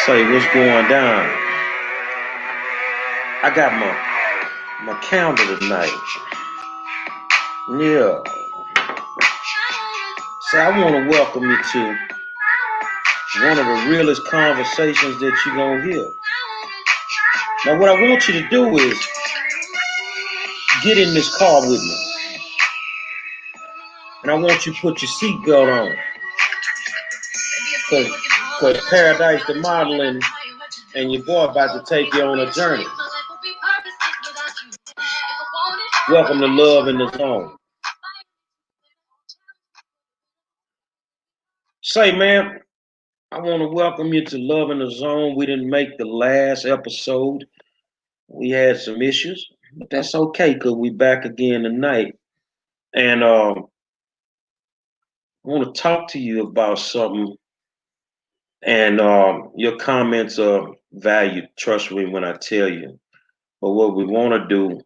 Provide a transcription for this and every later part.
Say what's going down. I got my calendar tonight. Yeah. So I want to welcome you to one of the realest conversations that you're gonna hear. Now what I want you to do is get in this car with me. And I want you to put your seatbelt on. Cause Paradise the Modeling and your boy about to take you on a journey. Welcome to Love in the Zone. Say, man, I want to welcome you to Love in the Zone. We didn't make the last episode. We had some issues, but that's okay because we back again tonight. And I want to talk to you about something. And your comments are valued. Trust me when I tell you. But what we want to do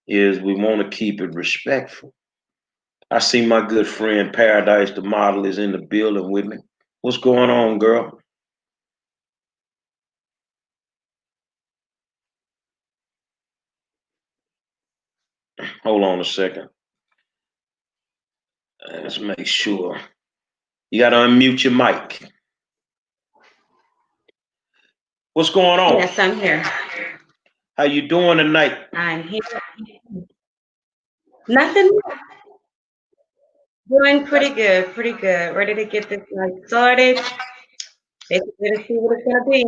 is we want to keep it respectful. I see my good friend Paradise the Model is in the building with me. What's going on, girl? Hold on a second. Let's make sure. You got to unmute your mic. What's going on? Yes, I'm here. How you doing tonight? I'm here. Nothing. Doing pretty good, pretty good. Ready to get this night started. Basically to see what it's gonna be.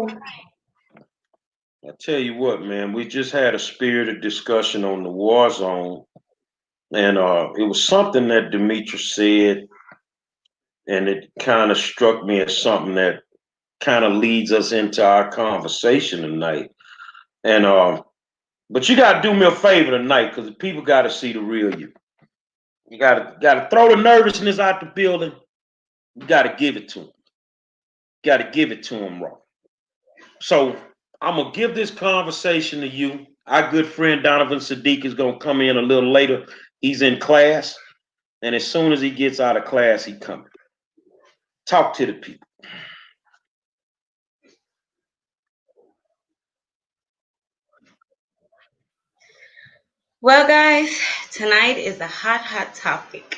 I tell you what, man, we just had a spirited discussion on the war zone. And it was something that Demetrius said, and it kind of struck me as something that kind of leads us into our conversation tonight. And but you gotta do me a favor tonight, because the people gotta see the real you. You gotta throw the nervousness out the building. You gotta give it to them. Gotta give it to them raw. So I'm gonna give this conversation to you. Our good friend Donovan Sadiq is gonna come in a little later. He's in class, and as soon as he gets out of class, he coming. Talk to the people. Well, guys, tonight is a hot, hot topic,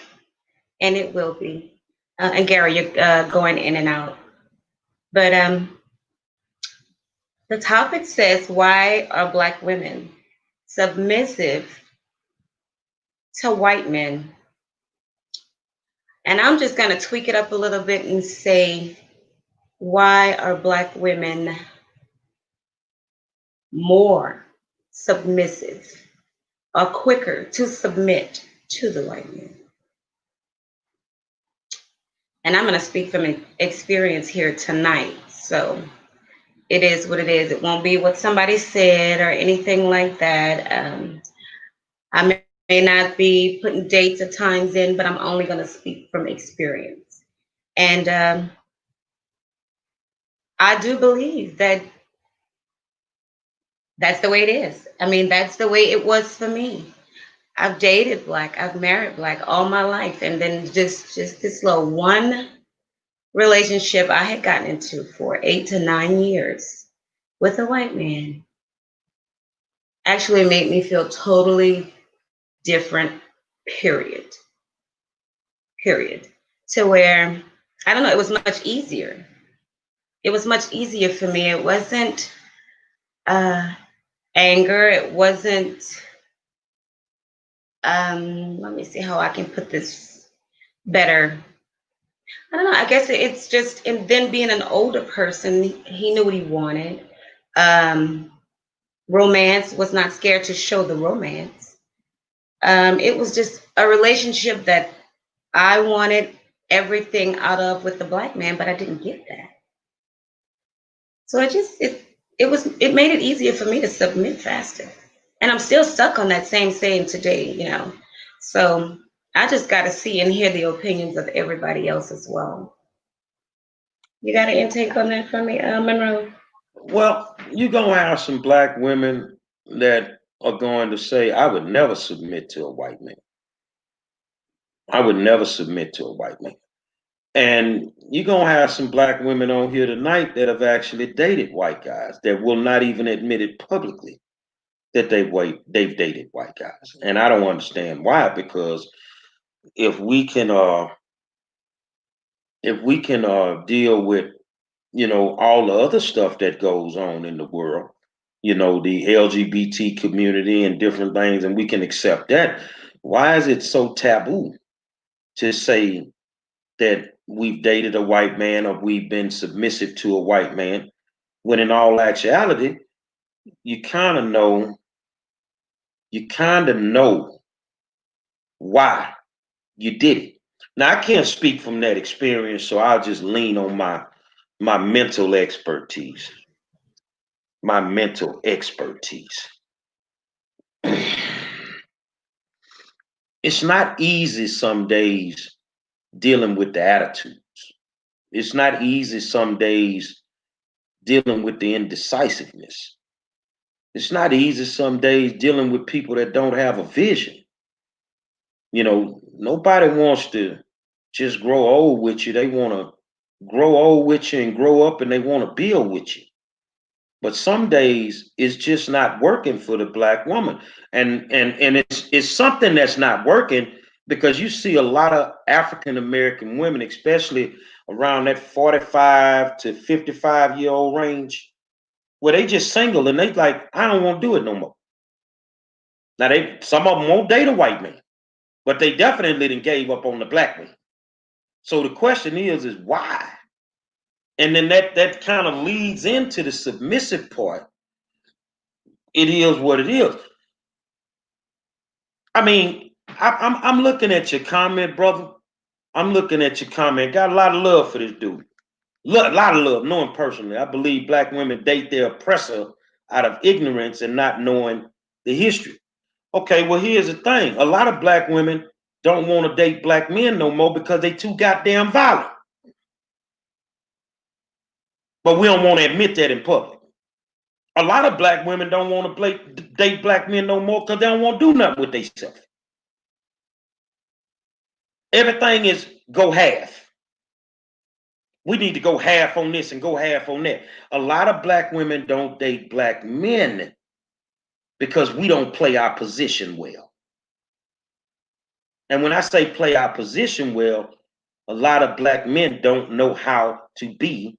and it will be. And Gary, you're going in and out. But the topic says, why are Black women submissive to white men? And I'm just going to tweak it up a little bit and say, why are Black women more submissive or quicker to submit to the white man? And I'm going to speak from experience here tonight. So it is what it is. It won't be what somebody said or anything like that. I may not be putting dates or times in, but I'm only going to speak from experience. And I do believe that that's the way it is. I mean, that's the way it was for me. I've dated Black, I've married Black all my life. And then just this little one relationship I had gotten into for 8 to 9 years with a white man actually made me feel totally different, period. Period. To where, I don't know, it was much easier. It was much easier for me. It wasn't anger. It wasn't, let me see how I can put this better. I don't know. I guess it's just, and then being an older person, he knew what he wanted. Romance, was not scared to show the romance. It was just a relationship that I wanted everything out of with the Black man, but I didn't get that. So it made it easier for me to submit faster. And I'm still stuck on that same saying today, you know. So I just got to see and hear the opinions of everybody else as well. You got an intake on that for me, Monroe? Well, you're gonna have some Black women that are going to say, I would never submit to a white man. I would never submit to a white man. And you're gonna have some black women on here tonight that have actually dated white guys that will not even admit it publicly that they've dated white guys. And I don't understand why, because if we can uh if we can deal with, all the other stuff that goes on in the world, the LGBT community and different things, and we can accept that, why is it so taboo to say that we've dated a white man or we've been submissive to a white man, when in all actuality, you kind of know, you kind of know why you did it. Now I can't speak from that experience, so I'll just lean on my mental expertise. My mental expertise. It's not easy some days dealing with the attitudes. It's not easy some days dealing with the indecisiveness. It's not easy some days dealing with people that don't have a vision. Nobody wants to just grow old with you. They want to grow old with you and grow up, and they want to build with you. But some days it's just not working for the black woman. And it's something that's not working, because you see a lot of African American women, especially around that 45 to 55-year-old range, where they just single and they like, I don't want to do it no more. Now some of them won't date a white man, but they definitely didn't gave up on the black man. So the question is why? And then that kind of leads into the submissive part. It is what it is. I mean, I'm looking at your comment, brother. I'm looking at your comment. Got a lot of love for this dude. A lot of love. Knowing personally, I believe black women date their oppressor out of ignorance and not knowing the history. Okay, well, here's the thing. A lot of black women don't want to date black men no more because they too goddamn violent. But we don't want to admit that in public. A lot of black women don't want to date black men no more because they don't want to do nothing with themselves. Everything is go half. We need to go half on this and go half on that. A lot of black women don't date black men because we don't play our position well. And when I say play our position well, a lot of black men don't know how to be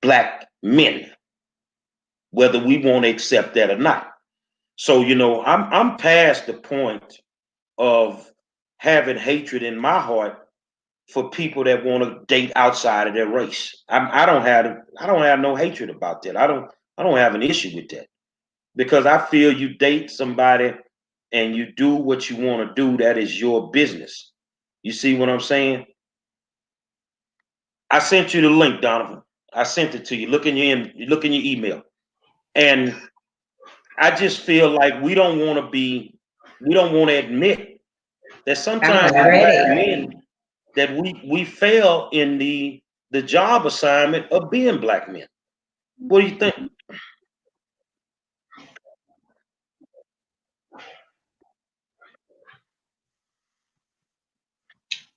black men, whether we want to accept that or not. So, I'm past the point of having hatred in my heart for people that want to date outside of their race. I don't have no hatred about that. I don't have an issue with that, because I feel you date somebody and you do what you want to do, that is your business. You see what I'm saying? I sent you the link, Donovan. I sent it to you. Look in your email. And I just feel like we don't want to admit that sometimes I'm as black ready. men that we fail in the job assignment of being black men. What do you think?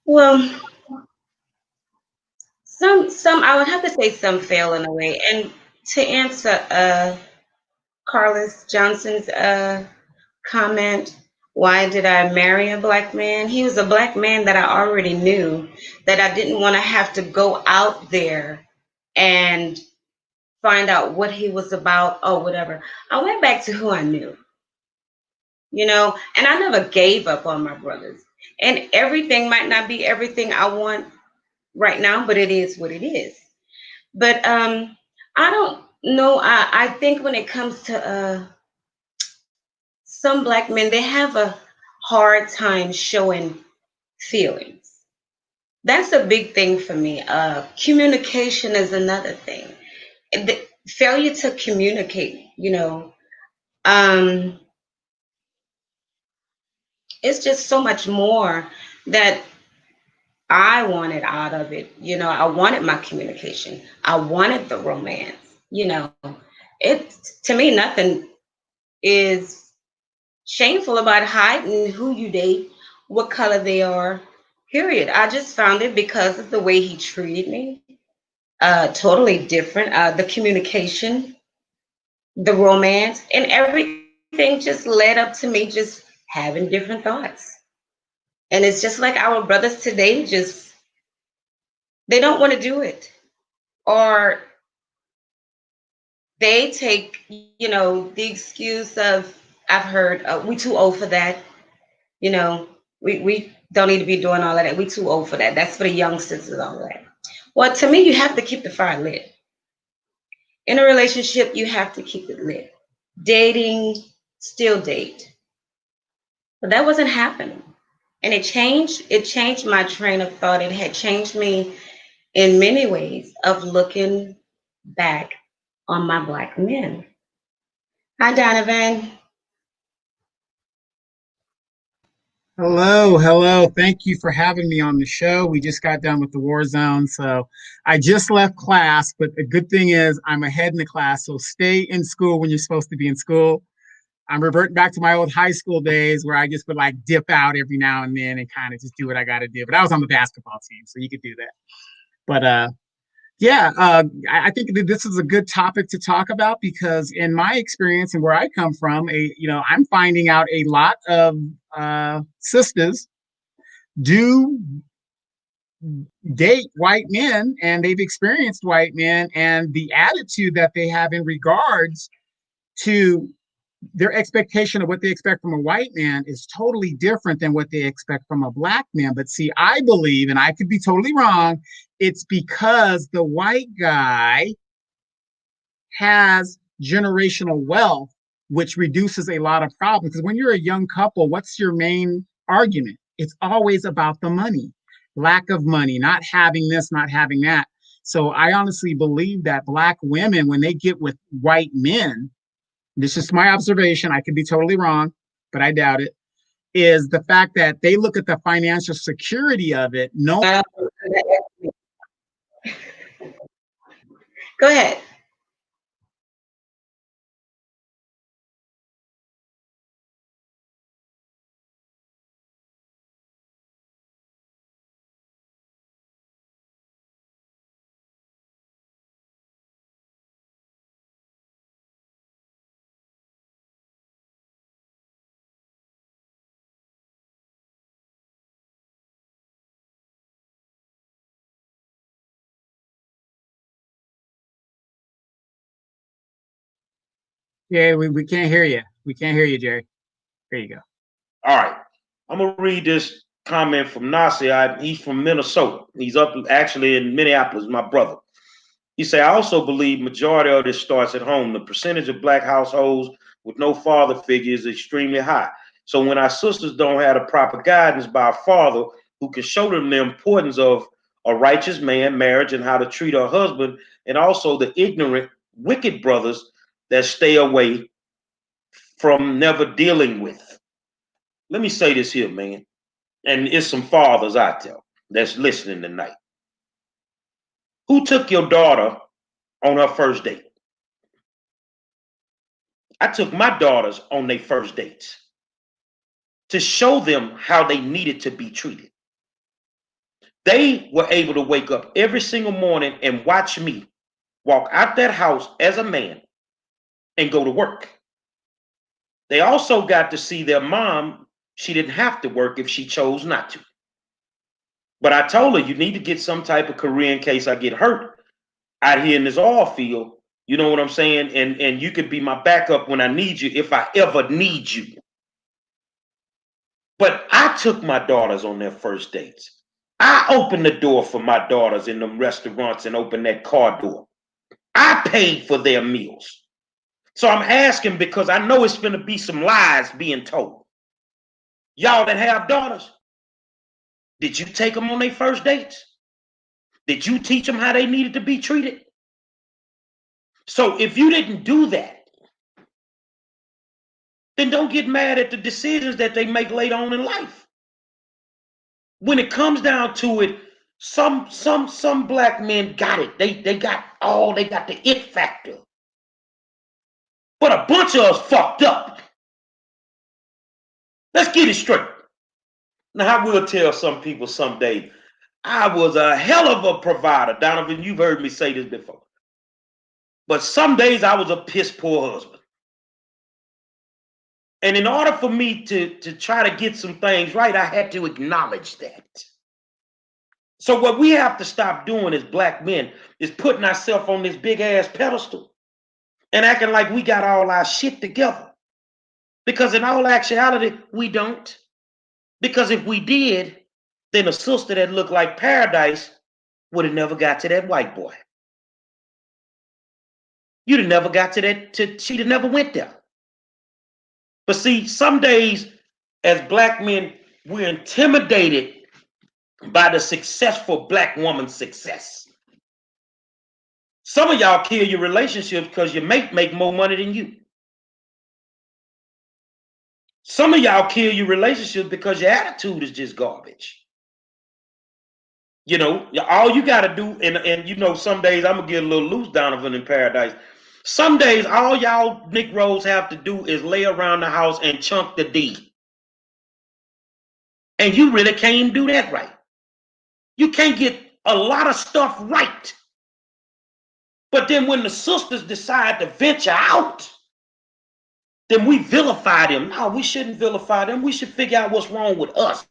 Well, some I would have to say some fail in a way. And to answer Carlos Johnson's comment, why did I marry a black man? He was a black man that I already knew, that I didn't want to have to go out there and find out what he was about or whatever. I went back to who I knew, and I never gave up on my brothers. And everything might not be everything I want right now, but it is what it is. But I don't know. I think when it comes to some black men, they have a hard time showing feelings. That's a big thing for me. Communication is another thing. The failure to communicate, um, it's just so much more that I wanted out of it. I wanted my communication. I wanted the romance. It to me nothing is shameful about hiding who you date, what color they are, Period. I just found it because of the way he treated me. Totally different. The communication, the romance, and everything just led up to me just having different thoughts. And it's just like our brothers today, just they don't want to do it. Or they take, the excuse of, I've heard, we too old for that. We don't need to be doing all of that. We too old for that. That's for the youngsters and all that. Well, to me, you have to keep the fire lit. In a relationship, you have to keep it lit. Dating, still date. But that wasn't happening. And it changed my train of thought. It had changed me in many ways of looking back on my black men. Hi, Donovan. Hello, hello. Thank you for having me on the show. We just got done with the war zone. So I just left class, but the good thing is I'm ahead in the class. So stay in school when you're supposed to be in school. I'm reverting back to my old high school days where I just would like dip out every now and then and kind of just do what I got to do. But I was on the basketball team, so you could do that. But yeah, I think that this is a good topic to talk about because in my experience and where I come from, I'm finding out a lot of sisters do date white men and they've experienced white men and the attitude that they have in regards to their expectation of what they expect from a white man is totally different than what they expect from a black man. But see, I believe, and I could be totally wrong, it's because the white guy has generational wealth, which reduces a lot of problems. Because when you're a young couple, what's your main argument? It's always about the money, lack of money, not having this, not having that. So I honestly believe that black women, when they get with white men, this is my observation, I could be totally wrong, but I doubt it, is the fact that they look at the financial security of it. No, Uh, Go ahead. yeah, we can't hear you. We can't hear you, Jerry. There you go. All right. I'm gonna read this comment from Nasir. He's from Minnesota. He's up actually in Minneapolis, my brother. He said, I also believe majority of this starts at home. The percentage of black households with no father figure is extremely high. So when our sisters don't have the proper guidance by a father who can show them the importance of a righteous man, marriage, and how to treat her husband, and also the ignorant, wicked brothers that stay away from never dealing with. Let me say this here, man, and it's some fathers out there that's listening tonight. Who took your daughter on her first date? I took my daughters on their first dates to show them how they needed to be treated. They were able to wake up every single morning and watch me walk out that house as a man and go to work. They also got to see their mom. She didn't have to work if she chose not to. But I told her, you need to get some type of career in case I get hurt out here in this oil field. You know what I'm saying? And you could be my backup when I need you if I ever need you. But I took my daughters on their first dates. I opened the door for my daughters in them restaurants and opened that car door. I paid for their meals. So I'm asking because I know it's going to be some lies being told. Y'all that have daughters, did you take them on their first dates? Did you teach them how they needed to be treated? So if you didn't do that, then don't get mad at the decisions that they make later on in life. When it comes down to it, some black men got it. They got the it factor. But a bunch of us fucked up. Let's get it straight. Now, I will tell some people someday, I was a hell of a provider. Donovan, you've heard me say this before. But some days I was a piss poor husband. And in order for me to try to get some things right, I had to acknowledge that. So what we have to stop doing as black men is putting ourselves on this big ass pedestal and acting like we got all our shit together. Because in all actuality, we don't. Because if we did, then a sister that looked like paradise would have never got to that white boy. You'd have never got to that, she'd have never went there. But see, some days as black men, we're intimidated by the successful black woman's success. Some of y'all kill your relationships because your mate make more money than you. Some of y'all kill your relationships because your attitude is just garbage. You know, all you got to do, and you know, some days I'm going to get a little loose, Donovan, in paradise. Some days all y'all Negroes have to do is lay around the house and chunk the D. And you really can't even do that right. You can't get a lot of stuff right. But then when the sisters decide to venture out, then we vilify them. No, we shouldn't vilify them. We should figure out what's wrong with us.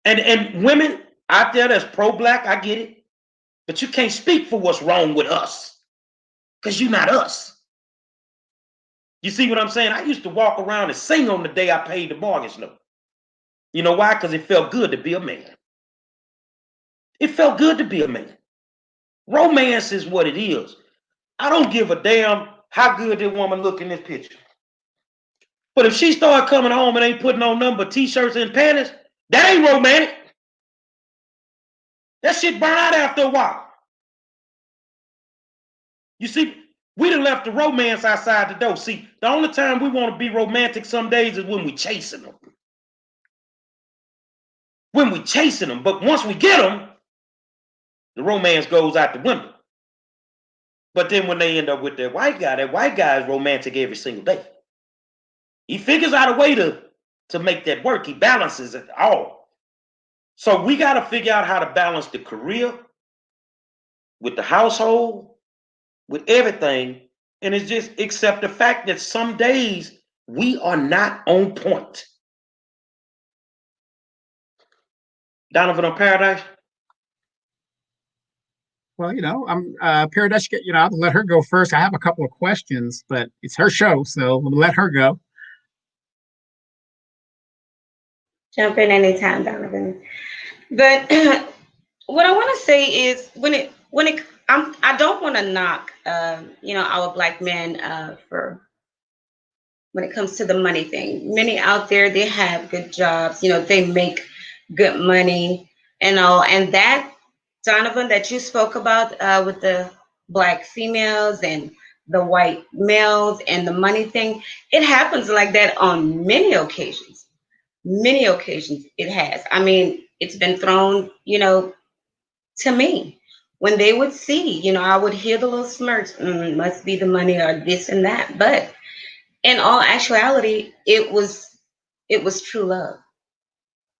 And women out there that's pro-black, I get it. But you can't speak for what's wrong with us because you're not us. You see what I'm saying? I used to walk around and sing on the day I paid the mortgage note. You know why? Because it felt good to be a man. It felt good to be a man. Romance is what it is. I don't give a damn how good that woman look in this picture. But if she start coming home and ain't putting on nothing but t-shirts and panties, that ain't romantic. That shit burn out after a while. You see, we done left the romance outside the door. See, the only time we want to be romantic some days is when we chasing them. When we chasing them. But once we get them, the romance goes out the window. But then when they end up with that white guy is romantic every single day. He figures out a way to make that work. He balances it all. So we got to figure out how to balance the career with the household, with everything. And it's just accept the fact that some days we are not on point. Donovan on Paradise? Well, you know, I'm Paradise. You know, I'll let her go first. I have a couple of questions, but it's her show, so we'll let her go. Jump in anytime, Donovan. But what I want to say is I don't want to knock our black men for when it comes to the money thing. Many out there, they have good jobs, they make good money and all. And that, Donovan, that you spoke about with the black females and the white males and the money thing, it happens like that on many occasions. Many occasions it has. I mean, it's been thrown, to me. When they would see, I would hear the little smirks, must be the money or this and that. But in all actuality, it was true love.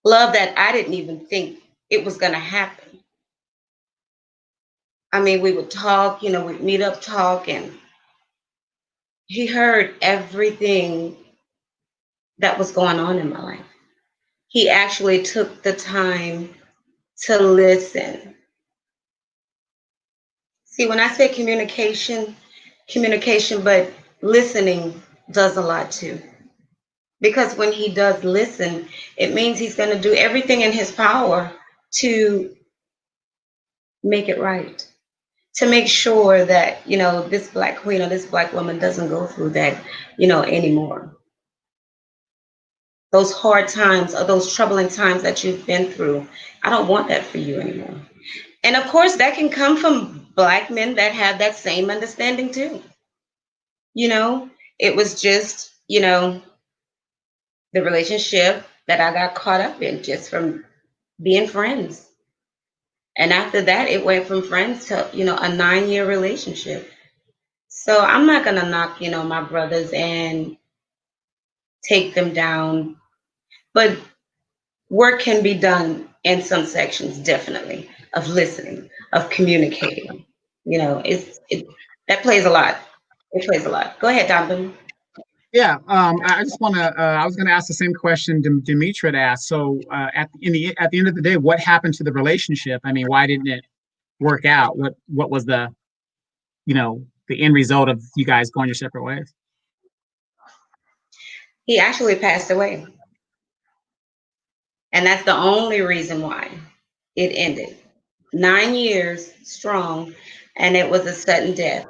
Love that I didn't even think it was gonna happen. I mean, we would talk, we'd meet up, talk, and he heard everything that was going on in my life. He actually took the time to listen. See, when I say communication, but listening does a lot too. Because when he does listen, it means he's going to do everything in his power to make it right. To make sure that, this black queen or this black woman doesn't go through that, anymore. Those hard times or those troubling times that you've been through, I don't want that for you anymore. And of course, that can come from black men that have that same understanding too. It was just, the relationship that I got caught up in just from being friends. And after that, it went from friends to, a 9-year relationship. So I'm not going to knock, my brothers and take them down. But work can be done in some sections, definitely, of listening, of communicating. You know, that plays a lot. It plays a lot. Go ahead, Donovan. Yeah, I just want to. I was going to ask the same question Demetra had asked. So, at the end of the day, what happened to the relationship? I mean, why didn't it work out? What was the end result of you guys going your separate ways? He actually passed away. And that's the only reason why it ended. 9 years strong, and it was a sudden death.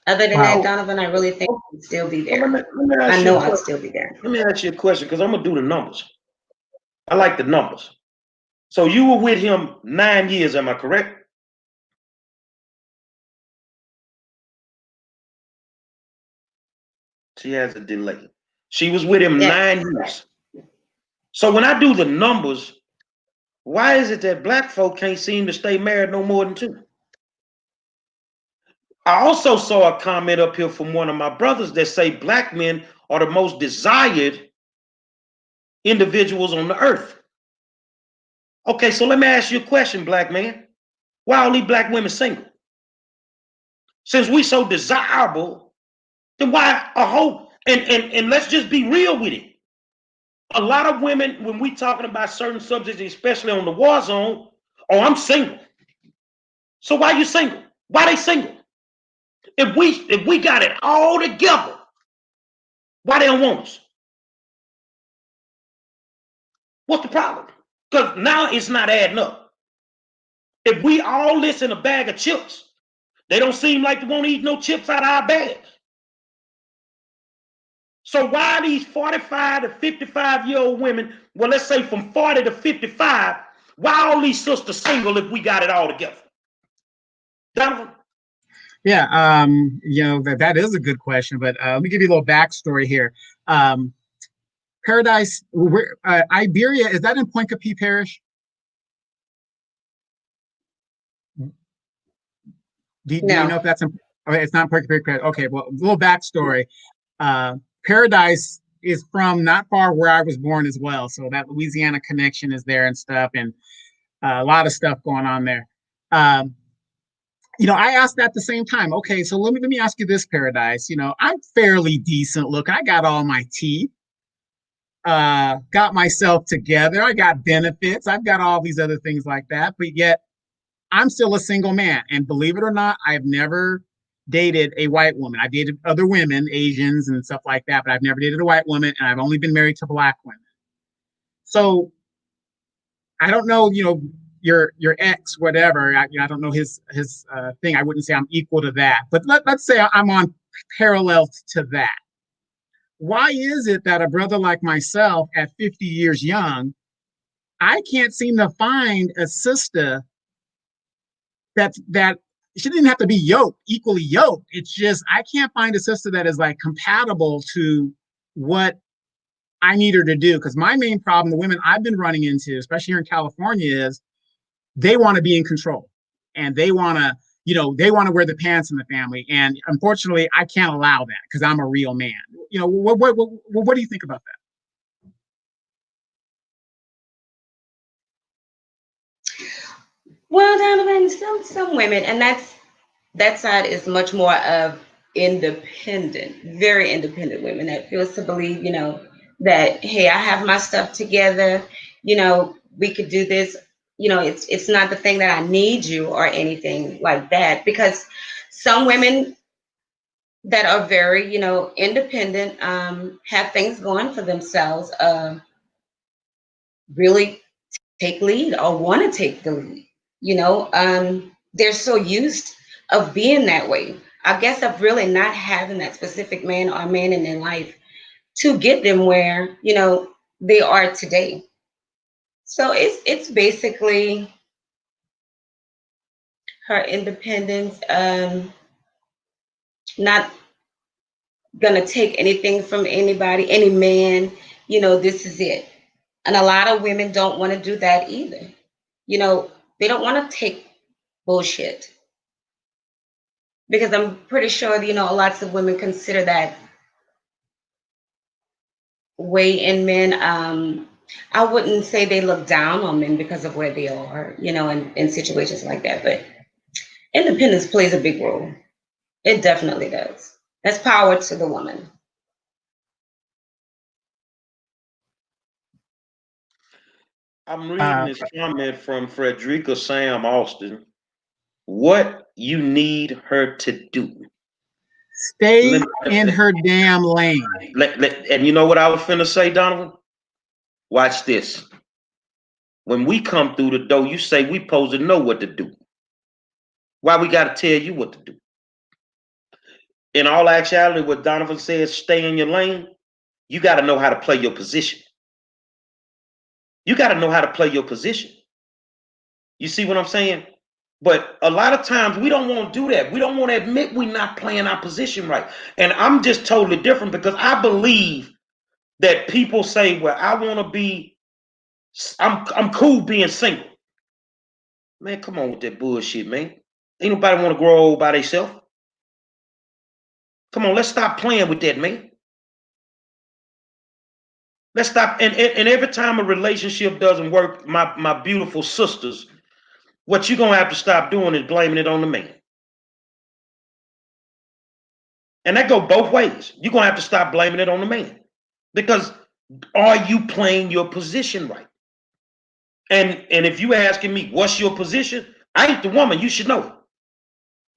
Other than that, Wow. Donovan, I really think I'd still be Well, there. let me I ask you know a I'd question. still be there. Let me ask you a question because I'm gonna do the numbers. I like the numbers. So you were with him 9 years, am I correct? She has a delay. She was with him Yes. 9 years. So when I do the numbers, why is it that black folk can't seem to stay married no more than two? I also saw a comment up here from one of my brothers that say black men are the most desired individuals on the earth. Okay, so let me ask you a question, black man. Why are these black women single? Since we so desirable, then why a whole and let's just be real with it. A lot of women, when we talking about certain subjects, especially on the war zone, oh, I'm single. So why you single? Why they single? If we got it all together, why they don't want us? What's the problem? Because now it's not adding up. If we all listen a bag of chips, they don't seem like they won't eat no chips out of our bags. So why these 45 to 55-year-old women, well, let's say from 40 to 55, why all these sisters single if we got it all together? Donovan? Yeah, that is a good question, but let me give you a little backstory here. Paradise, Iberia, is that in Pointe-Coupee Parish? Do you No. know if that's in? Okay, it's not Pointe-Coupee Parish. Okay, well, a little backstory. Paradise is from not far where I was born as well, so that Louisiana connection is there and stuff, and a lot of stuff going on there. I asked at the same time. Okay, so let me ask you this, Paradise. I'm fairly decent look. I got all my teeth. Got myself together. I got benefits. I've got all these other things like that, but yet I'm still a single man. And believe it or not, I've never dated a white woman. I've dated other women, Asians and stuff like that, but I've never dated a white woman, and I've only been married to black women. So I don't know, your ex, whatever. I don't know his thing. I wouldn't say I'm equal to that, but let's say I'm on parallel to that. Why is it that a brother like myself, at 50 years young, I can't seem to find a sister that she didn't have to be equally yoked. It's just I can't find a sister that is like compatible to what I need her to do. Because my main problem, the women I've been running into, especially here in California, is they want to be in control, and they want to wear the pants in the family. And unfortunately, I can't allow that because I'm a real man. What do you think about that? Well, Donovan, some women, and that side is much more of independent, very independent women that feels to believe, that hey, I have my stuff together, we could do this. It's not the thing that I need you or anything like that. Because some women that are very, independent, have things going for themselves, really take lead or want to take the lead. They're so used of being that way. I guess of really not having that specific man or man in their life to get them where they are today. So it's basically her independence, not gonna take anything from anybody, any man. This is it. And a lot of women don't want to do that either. They don't want to take bullshit, because I'm pretty sure lots of women consider that way in men. I wouldn't say they look down on men because of where they are, in situations like that. But independence plays a big role. It definitely does. That's power to the woman. I'm reading Uh, this comment from Frederica Sam Austin. What you need her to do? Stay Let in me, her damn lane. and you know what I was finna say, Donovan? Watch this. When we come through the door, you say we supposed to know what to do. Why we got to tell you what to do? In all actuality, what Donovan says, stay in your lane. You got to know how to play your position. You got to know how to play your position. You see what I'm saying? But a lot of times we don't want to do that. We don't want to admit we're not playing our position right. And I'm just totally different because I believe that people say, well, I want to be, I'm cool being single. Man, come on with that bullshit, man. Ain't nobody want to grow old by themselves. Come on, let's stop playing with that, man. Let's stop. And every time a relationship doesn't work, my beautiful sisters, what you're gonna have to stop doing is blaming it on the man. And that go both ways. You're gonna have to stop blaming it on the man. Because are you playing your position right? And if you asking me what's your position, I ain't the woman, you should know it.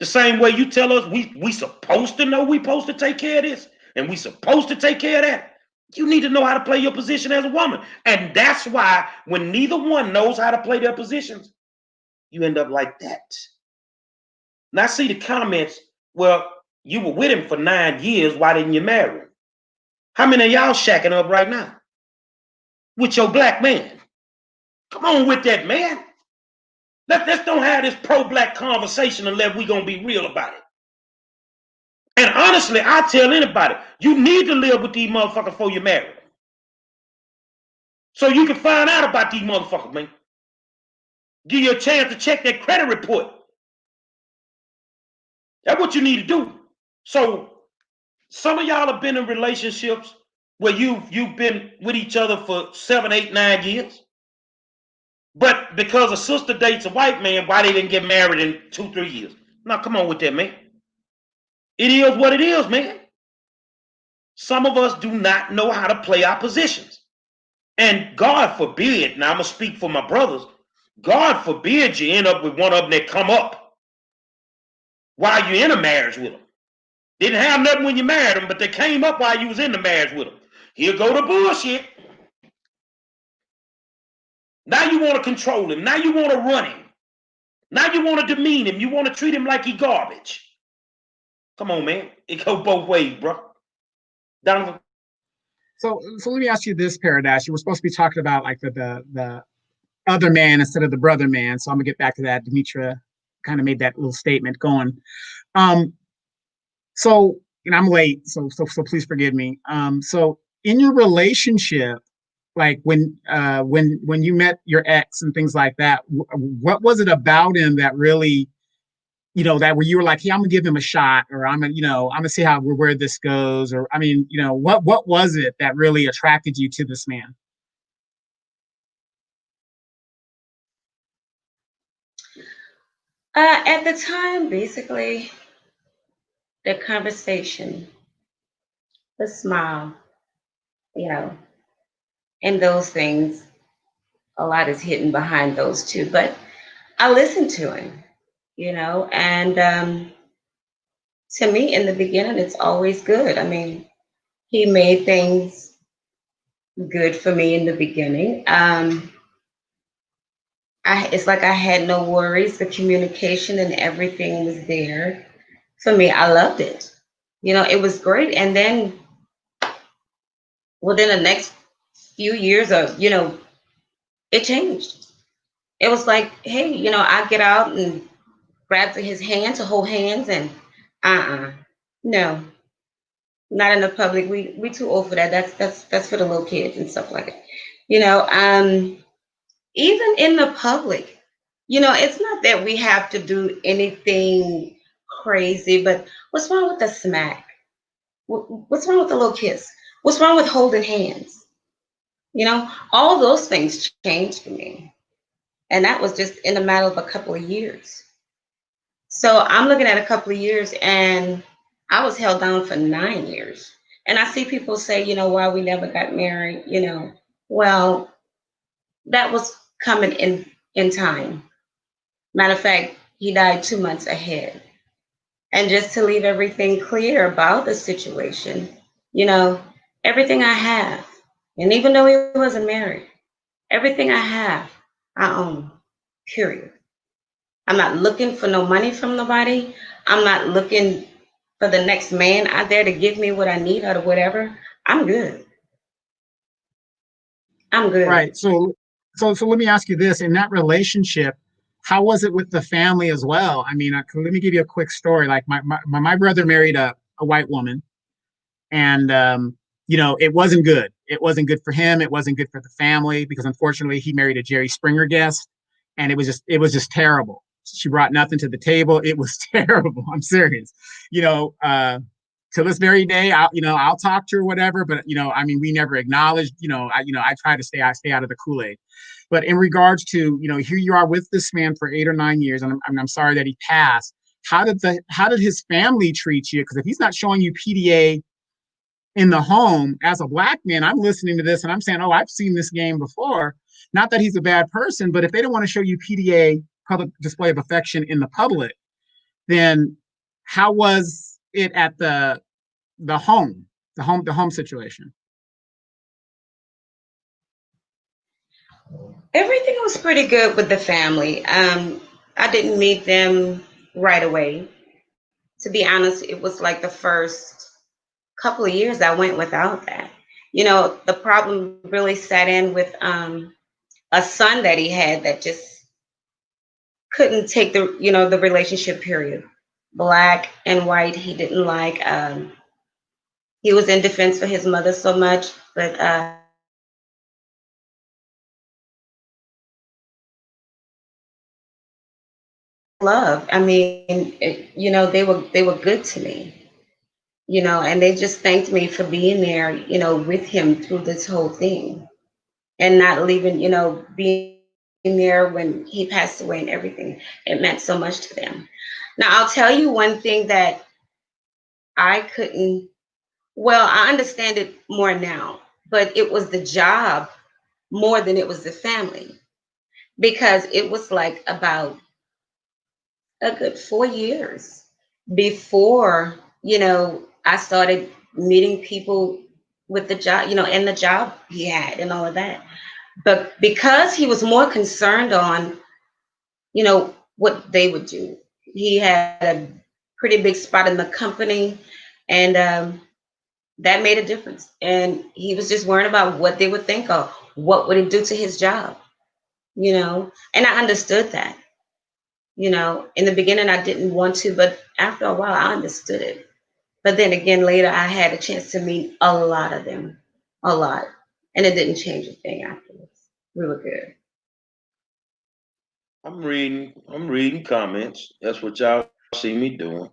The same way you tell us we supposed to know we supposed to take care of this and we supposed to take care of that. You need to know how to play your position as a woman. And that's why when neither one knows how to play their positions, you end up like that. Now I see the comments, well, you were with him for 9 years, why didn't you marry him? How many of y'all shacking up right now with your black man? Come on with that, man. Let's don't have this pro-black conversation unless we're gonna be real about it. And honestly, I tell anybody, you need to live with these motherfuckers before you marry them. So you can find out about these motherfuckers, man. Give you a chance to check that credit report. That's what you need to do. So some of y'all have been in relationships where you've been with each other for 7, 8, 9 years. But because a sister dates a white man, why they didn't get married in 2, 3 years? Now come on with that, man. It is what it is, man. Some of us do not know how to play our positions. And God forbid, now I'm going to speak for my brothers, God forbid you end up with one of them that come up while you're in a marriage with them. Didn't have nothing when you married them, but they came up while you was in the marriage with them. Here go the bullshit. Now you want to control him. Now you want to run him. Now you want to demean him. You want to treat him like he garbage. Come on, man. It go both ways, bro. Donovan. So let me ask you this, Paradise. You were supposed to be talking about like the other man instead of the brother man. So I'm gonna get back to that. Demetra kind of made that little statement going. Um, so I'm late, so please forgive me. So in your relationship, like when you met your ex and things like that, what was it about him that really, that where you were like, hey, I'm gonna give him a shot, or I'm gonna see how where this goes, or I mean, what was it that really attracted you to this man? At the time, basically, the conversation, the smile, you know, and those things, a lot is hidden behind those two. But I listened to him, and to me, in the beginning, it's always good. I mean, he made things good for me in the beginning. It's like I had no worries. The communication and everything was there for me. I loved it. It was great. And then within the next few years of, it changed. It was like, hey, I get out and grab his hand to hold hands and no, not in the public. We too old for that. That's for the little kids and stuff like that. Even in the public, it's not that we have to do anything crazy, but what's wrong with the smack? What's wrong with the little kiss? What's wrong with holding hands? All those things changed for me. And that was just in a matter of a couple of years. So I'm looking at a couple of years, and I was held down for 9 years. And I see people say, why we never got married. Well, that was coming in time. Matter of fact, he died 2 months ahead. And just to leave everything clear about the situation, you know, everything I have, and even though he wasn't married, everything I have, I own, period. I'm not looking for no money from nobody. I'm not looking for the next man out there to give me what I need or whatever. I'm good. I'm good. Right. So let me ask you this: in that relationship, how was it with the family as well? I mean, let me give you a quick story. Like my brother married a white woman, and it wasn't good. It wasn't good for him. It wasn't good for the family because unfortunately he married a Jerry Springer guest, and it was just terrible. She brought nothing to the table. It was terrible. I'm serious. You know, to this very day, I'll talk to her, whatever. But I mean, we never acknowledged. I try to stay out of the Kool-Aid. But in regards to here you are with this man for 8 or 9 years, and I'm sorry that he passed. How did his family treat you? Because if he's not showing you PDA in the home as a black man, I'm listening to this and I'm saying, oh, I've seen this game before. Not that he's a bad person, but if they don't want to show you PDA, public display of affection, in the public, then how was it at the home, the home situation? Everything was pretty good with the family. I didn't meet them right away. To be honest, it was like the first couple of years I went without that. The problem really set in with a son that he had that just couldn't take the relationship period. Black and white, he didn't like. He was in defense for his mother so much, but love. I mean, they were good to me, and they just thanked me for being there, with him through this whole thing, and not leaving, being there when he passed away and everything. It meant so much to them. Now, I'll tell you one thing that I couldn't, well, I understand it more now, but it was the job more than it was the family, because it was like about a good 4 years before, I started meeting people with the job, and the job he had and all of that. But because he was more concerned on, what they would do, he had a pretty big spot in the company, and that made a difference. And he was just worrying about what they would think of, what would it do to his job, and I understood that. In the beginning, I didn't want to, but after a while, I understood it. But then again, later, I had a chance to meet a lot of them, a lot. And it didn't change a thing afterwards. We were good. I'm reading comments. That's what y'all see me doing.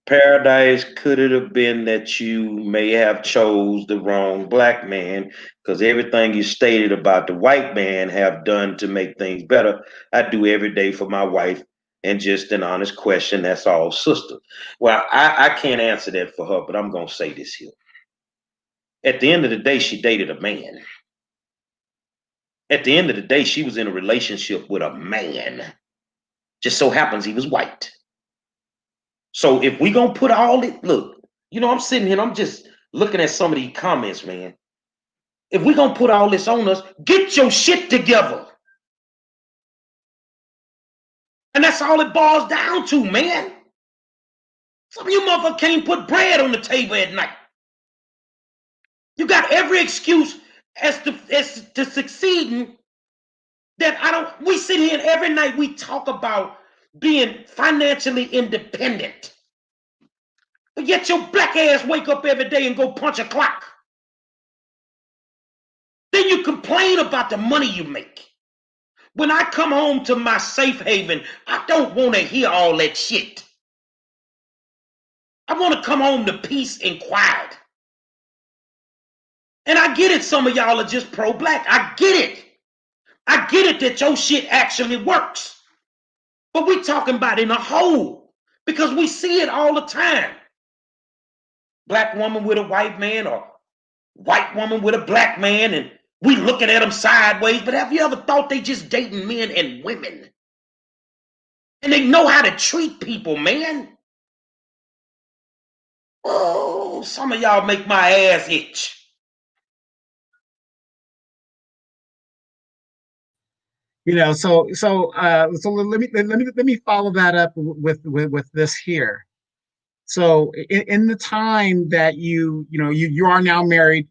Paradise, could it have been that you may have chose the wrong black man? Because everything you stated about the white man have done to make things better, I do every day for my wife. And just an honest question, that's all, sister. Well, I can't answer that for her, but I'm gonna say this here. At the end of the day, she dated a man. At the end of the day, she was in a relationship with a man. Just so happens he was white. So if we gonna put all it, look, I'm sitting here and I'm just looking at some of these comments, man. If we gonna put all this on us, get your shit together. And that's all it boils down to, man. Some of you motherfuckers can't put bread on the table at night. You got every excuse as to succeeding that I don't. We sit here and every night we talk about being financially independent. But yet your black ass wake up every day and go punch a clock. Then you complain about the money you make. When I come home to my safe haven, I don't want to hear all that shit. I want to come home to peace and quiet. And I get it, some of y'all are just pro-black. I get it. I get it that your shit actually works. But we talking about in a whole, because we see it all the time. Black woman with a white man, or white woman with a black man, and we looking at them sideways. But have you ever thought they just dating men and women? And they know how to treat people, man. Oh, some of y'all make my ass itch. So let me follow that up with this here. So in the time that you are now married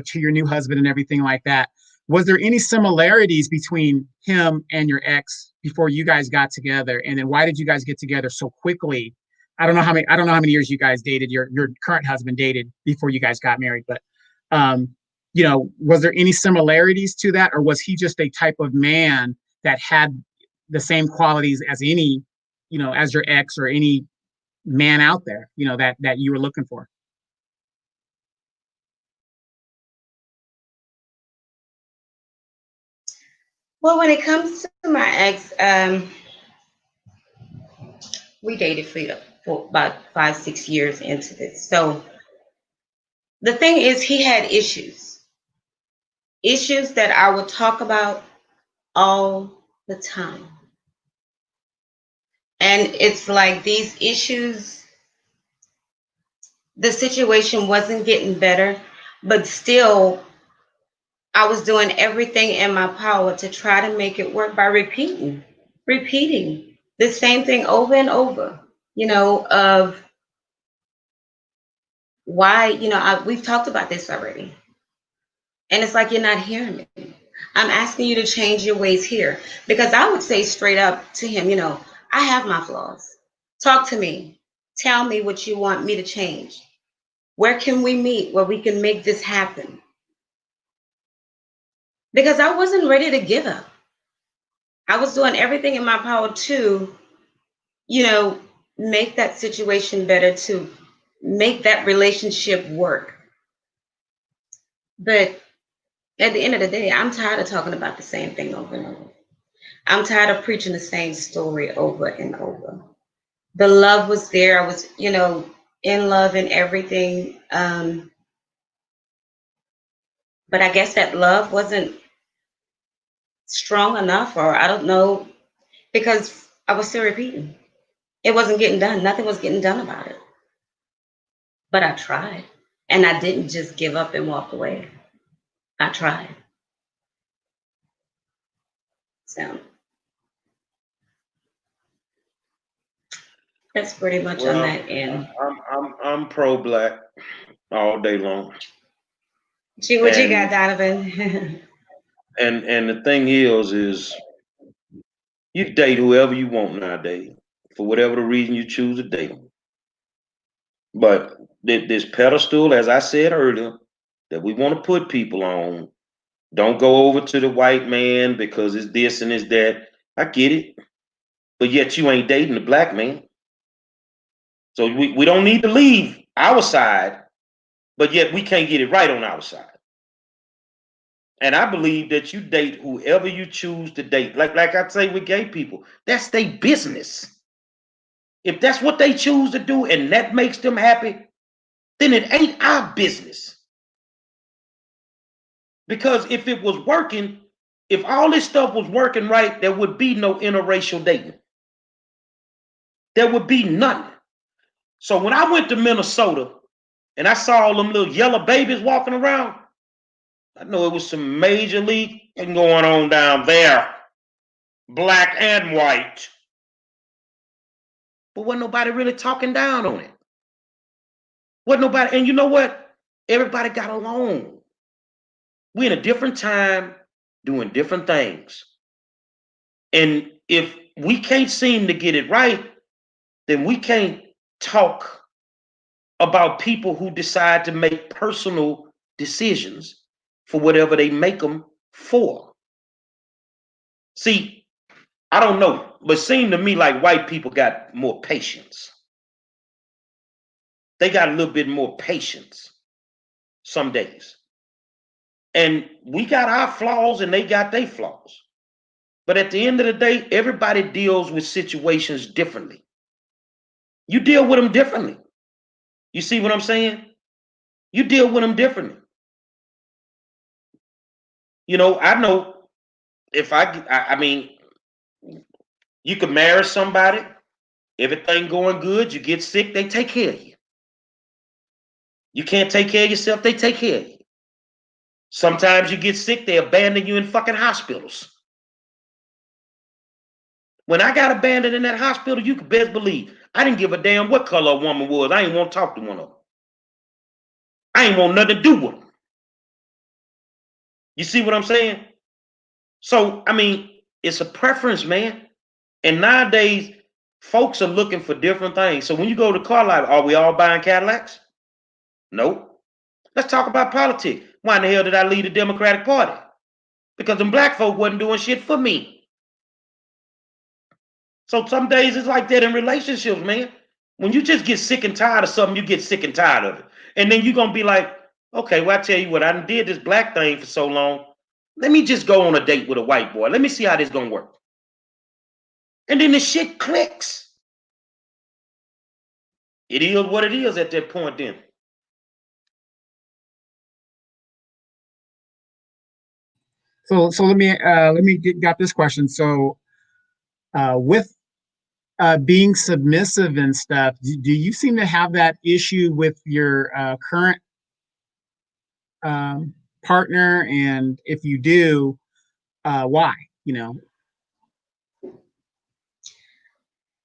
to your new husband and everything like that, was there any similarities between him and your ex before you guys got together? And then why did you guys get together so quickly? I don't know how many years you guys dated, your current husband dated before you guys got married, but was there any similarities to that, or was he just a type of man that had the same qualities as as your ex or any man out there, that you were looking for? Well, when it comes to my ex, we dated for about 5, 6 years into this. So the thing is, he had issues that I would talk about all the time. And it's like these issues, the situation wasn't getting better, but still, I was doing everything in my power to try to make it work by repeating the same thing over and over, of why, we've talked about this already. And it's like, you're not hearing me. I'm asking you to change your ways here. Because I would say straight up to him, I have my flaws. Talk to me. Tell me what you want me to change. Where can we meet where we can make this happen? Because I wasn't ready to give up. I was doing everything in my power to, you know, make that situation better, to make that relationship work. But at the end of the day, I'm tired of talking about the same thing over and over. I'm tired of preaching the same story over and over. The love was there. I was, in love and everything. But I guess that love wasn't strong enough, or I don't know, because I was still repeating. It wasn't getting done. Nothing was getting done about it. But I tried. And I didn't just give up and walk away. I tried. So that's pretty much on Well, that end. I'm pro-black all day long. Gee, what you got, And Donovan? and the thing is you date whoever you want nowadays for whatever the reason you choose to date them. But this pedestal, as I said earlier, that we want to put people on, don't go over to the white man because it's this and it's that. I get it. But yet you ain't dating the black man. So we don't need to leave our side, but yet we can't get it right on our side. And I believe that you date whoever you choose to date. Like I say with gay people, that's their business. If that's what they choose to do and that makes them happy, then it ain't our business. Because if it was working, if all this stuff was working right, there would be no interracial dating. There would be none. So when I went to Minnesota and I saw all them little yellow babies walking around, I know it was some major league thing going on down there, black and white. But wasn't nobody really talking down on it. Wasn't nobody, and you know what? Everybody got along. We're in a different time, doing different things. And if we can't seem to get it right, then we can't talk about people who decide to make personal decisions for whatever they make them for. See, I don't know, but it seemed to me like white people got more patience. They got a little bit more patience some days. And we got our flaws and they got their flaws. But at the end of the day, everybody deals with situations differently. You deal with them differently. You see what I'm saying? You deal with them differently. I know if I mean, you could marry somebody, everything going good, you get sick, they take care of you. You can't take care of yourself, they take care of you. Sometimes you get sick, they abandon you in fucking hospitals. When I got abandoned in that hospital, you could best believe I didn't give a damn what color a woman was. I ain't want to talk to one of them. I ain't want nothing to do with them. You see what I'm saying? So, I mean, it's a preference, man. And nowadays, folks are looking for different things. So when you go to car lot, are we all buying Cadillacs? Nope. Let's talk about politics. Why in the hell did I leave the Democratic Party? Because them black folk wasn't doing shit for me. So some days it's like that in relationships, man. When you just get sick and tired of something, you get sick and tired of it. And then you're going to be like, okay, well, I tell you what, I did this black thing for so long. Let me just go on a date with a white boy. Let me see how this going to work. And then the shit clicks. It is what it is at that point then. So let me got this question. So with being submissive and stuff, do you seem to have that issue with your current partner? And if you do, why?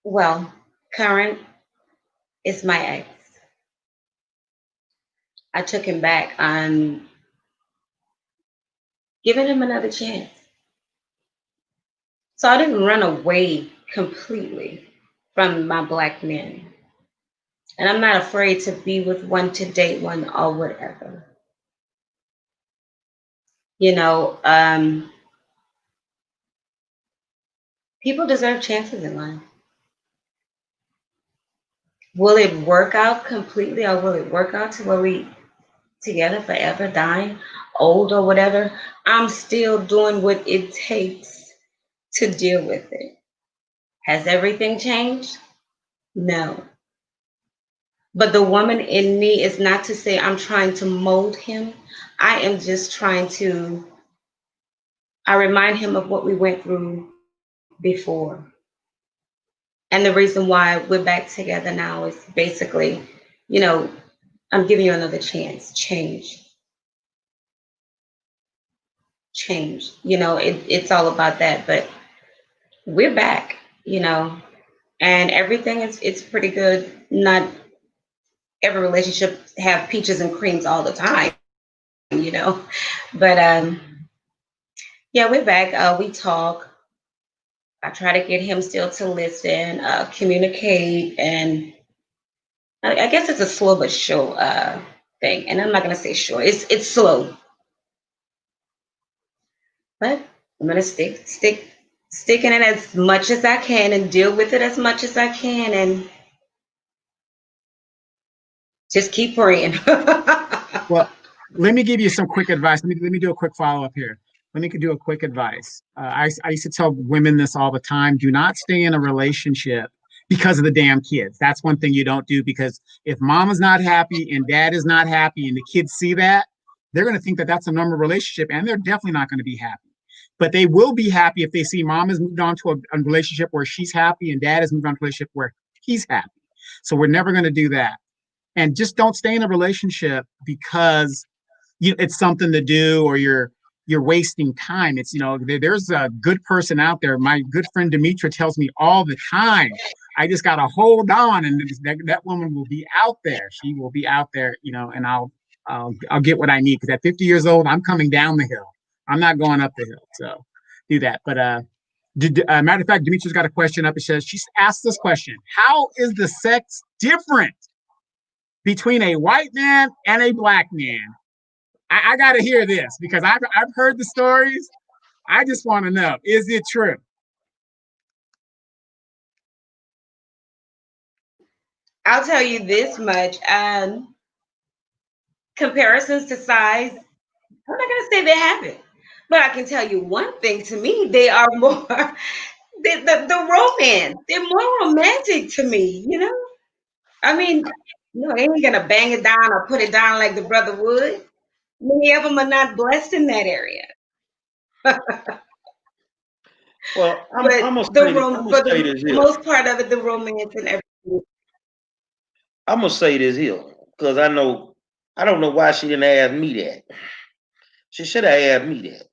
Well, current is my ex. I took him back on giving him another chance. So I didn't run away completely from my black men. And I'm not afraid to be with one, to date one, or whatever. You know, people deserve chances in life. Will it work out completely, or will it work out to where we together forever, dying, old, or whatever? I'm still doing what it takes to deal with it. Has everything changed? No. But the woman in me is not to say I'm trying to mold him. I am just trying to, I remind him of what we went through before. And the reason why we're back together now is basically, you know, I'm giving you another chance. Change. It's all about that. But we're back, and everything is it's pretty good. Not every relationship have peaches and creams all the time, you know. But yeah, we're back. We talk. I try to get him still to listen, communicate, and I guess it's a slow but sure thing. And I'm not gonna say sure. It's slow, but I'm gonna stick in it as much as I can and deal with it as much as I can and just keep praying. Well, let me give you some quick advice. Let me do a quick follow up here. Let me do a quick advice. I used to tell women this all the time: do not stay in a relationship because of the damn kids. That's one thing you don't do, because if mama's not happy and dad is not happy and the kids see that, they're going to think that that's a normal relationship, and they're definitely not going to be happy. But they will be happy if they see mom has moved on to a relationship where she's happy and dad has moved on to a relationship where he's happy. So we're never going to do that. And just don't stay in a relationship because it's something to do, or you're wasting time. It's there's a good person out there. My good friend Demetra tells me all the time, I just got to hold on, and that woman will be out there. She will be out there, and I'll get what I need, because at 50 years old, I'm coming down the hill. I'm not going up the hill. So do that. But matter of fact, Demetra's got a question up. It says, she's asked this question: how is the sex different between a white man and a black man? I got to hear this, because I've heard the stories. I just want to know, is it true? I'll tell you this much. Comparisons to size, I'm not gonna say they haven't, but I can tell you one thing. To me, they are more the romance. They're more romantic to me. I mean, no, they ain't gonna bang it down or put it down like the brother would. Many of them are not blessed in that area. Well, But I'm gonna for say the this here. most part of it, the romance and everything. I'm gonna say this here because I don't know why she didn't ask me that. She should have asked me that.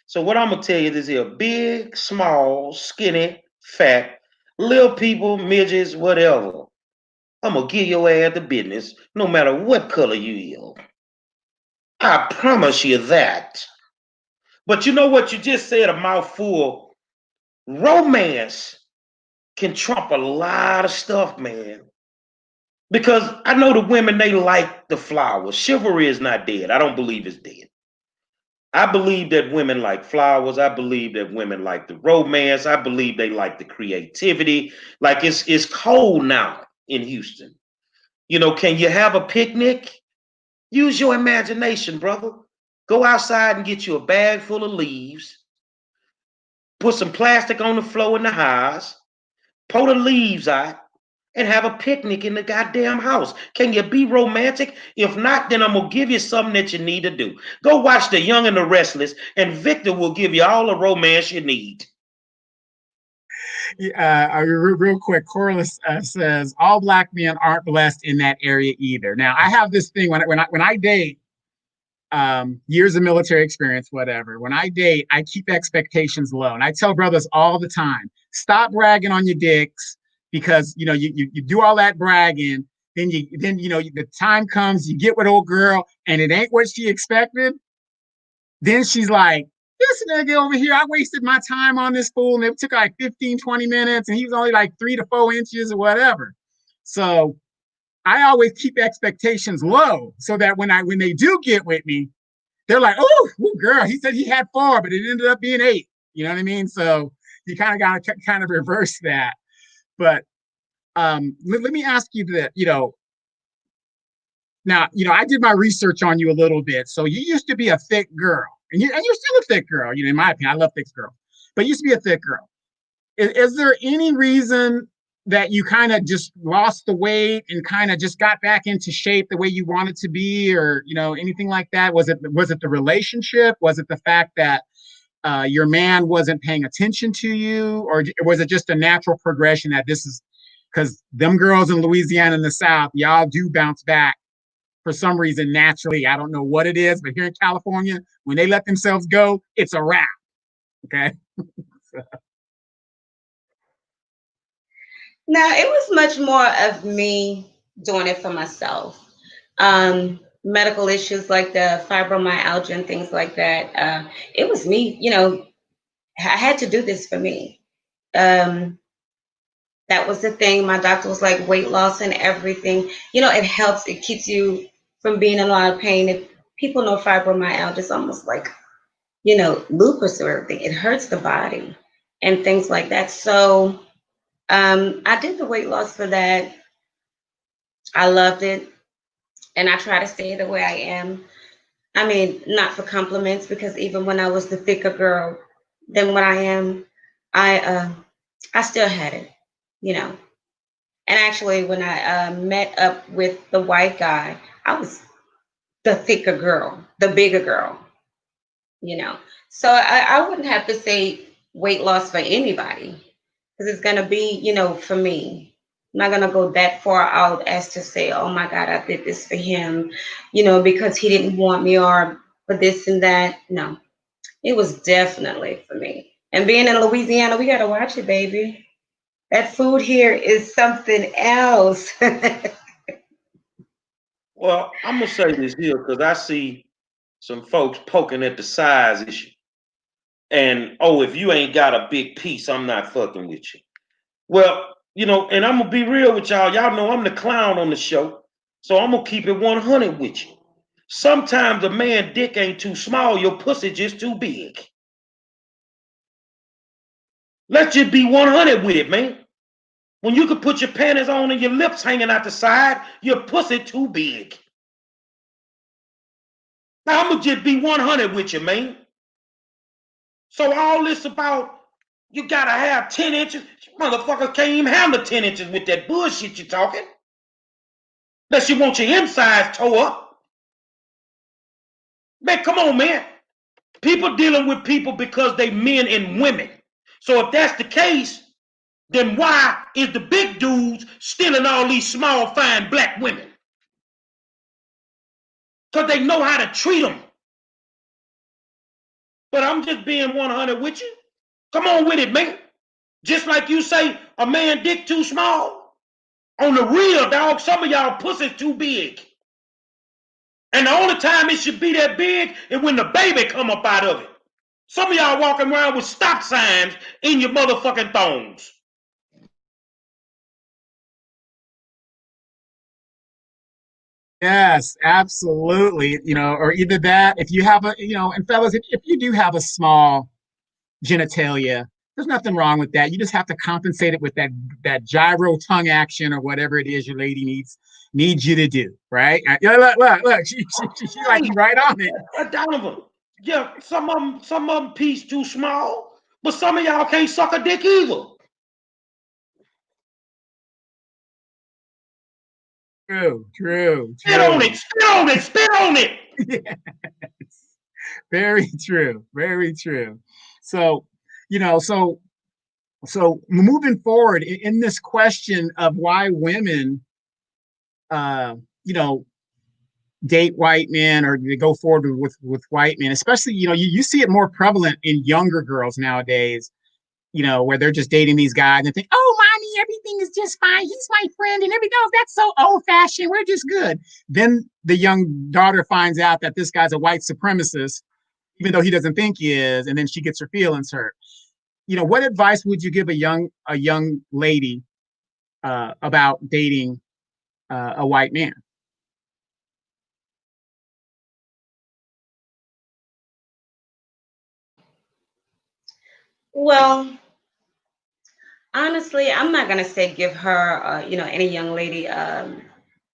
So what I'm gonna tell you is here: big, small, skinny, fat, little people, midgets, whatever. I'm gonna give your ass the business, no matter what color you is. I promise you that. But you know what you just said, a mouthful. Romance can trump a lot of stuff, man. Because I know the women, they like the flowers. Chivalry is not dead. I don't believe it's dead. I believe that women like flowers. I believe that women like the romance. I believe they like the creativity. Like it's cold now in Houston. Can you have a picnic? Use your imagination, brother. Go outside and get you a bag full of leaves. Put some plastic on the floor in the house. Pull the leaves out and have a picnic in the goddamn house. Can you be romantic? If not, then I'm gonna give you something that you need to do. Go watch The Young and the Restless, and Victor will give you all the romance you need. Real quick, Corliss says all black men aren't blessed in that area either. Now, I have this thing when I date, years of military experience, whatever. When I date, I keep expectations low, and I tell brothers all the time: stop bragging on your dicks because you do all that bragging, then the time comes, you get with old girl, and it ain't what she expected. Then she's like, this nigga over here, I wasted my time on this fool, and it took like 15, 20 minutes, and he was only like 3 to 4 inches or whatever. So I always keep expectations low so that when they do get with me, they're like, oh, girl, he said he had 4, but it ended up being 8. You know what I mean? So you kind of got to kind of reverse that. But let me ask you that, now, I did my research on you a little bit. So you used to be a thick girl, and you're still a thick girl. In my opinion, I love thick girls, but you used to be a thick girl. Is there any reason that you kind of just lost the weight and kind of just got back into shape the way you wanted to be, or anything like that? Was it the relationship? Was it the fact that your man wasn't paying attention to you, or was it just a natural progression that this is because them girls in Louisiana in the South, y'all do bounce back for some reason naturally. I don't know what it is, but here in California, when they let themselves go, it's a wrap. Okay. Now, it was much more of me doing it for myself. Medical issues like the fibromyalgia and things like that. It was me, I had to do this for me. Um, that was the thing. My doctor was like weight loss and everything. It helps. It keeps you from being in a lot of pain. If people know fibromyalgia, it's almost like, lupus or everything. It hurts the body and things like that. So I did the weight loss for that. I loved it. And I try to stay the way I am. I mean, not for compliments, because even when I was the thicker girl than what I am, I still had it, you know. And actually, when I met up with the white guy, I was the thicker girl, the bigger girl, you know. So I wouldn't have to say weight loss for anybody, because it's gonna be, for me. I'm not gonna go that far out as to say, oh my God, I did this for him, because he didn't want me, or for this and that. No, it was definitely for me. And being in Louisiana, we gotta watch it, baby. That food here is something else. Well, I'm gonna say this here because I see some folks poking at the size issue. And oh, if you ain't got a big piece, I'm not fucking with you. Well, and I'm gonna be real with y'all. Y'all know I'm the clown on the show, so I'm gonna keep it 100 with you. Sometimes a man dick ain't too small, your pussy just too big. Let's just be 100 with it, man. When you could put your panties on and your lips hanging out the side, your pussy too big. Now I'm gonna just be 100 with you, man. So all this about you gotta have 10 inches, motherfucker can't even handle 10 inches with that bullshit you talking. Unless you want your insides tore up. Man, come on, man. People dealing with people because they men and women. So if that's the case, then why is the big dudes stealing all these small, fine black women? Because they know how to treat them. But I'm just being 100 with you. Come on with it, man. Just like you say, a man dick too small. On the real, dog, some of y'all pussies too big. And the only time it should be that big is when the baby come up out of it. Some of y'all walking around with stop signs in your motherfucking thongs. Yes, absolutely. You know, or either that, if you have a, you know, and fellas, if you do have a small genitalia, there's nothing wrong with that. You just have to compensate it with that gyro tongue action or whatever it is your lady needs you to do, right? Yeah, look, she like Hey, you right on it. Donovan. Yeah, some of them piece too small, but some of y'all can't suck a dick either. True. Spit on it, spit on it, spit on it. Yes, very true, very true. So, you know, so moving forward in this question of why women, you know, date white men or they go forward with white men, especially, you know, you see it more prevalent in younger girls nowadays, you know, where they're just dating these guys and think, oh, mommy, everything is just fine. He's my friend and everything. Oh, that's so old fashioned. We're just good. Then the young daughter finds out that this guy's a white supremacist, even though he doesn't think he is, and then she gets her feelings hurt. You know, what advice would you give a young lady about dating a white man? Well, honestly, I'm not gonna say give her, any young lady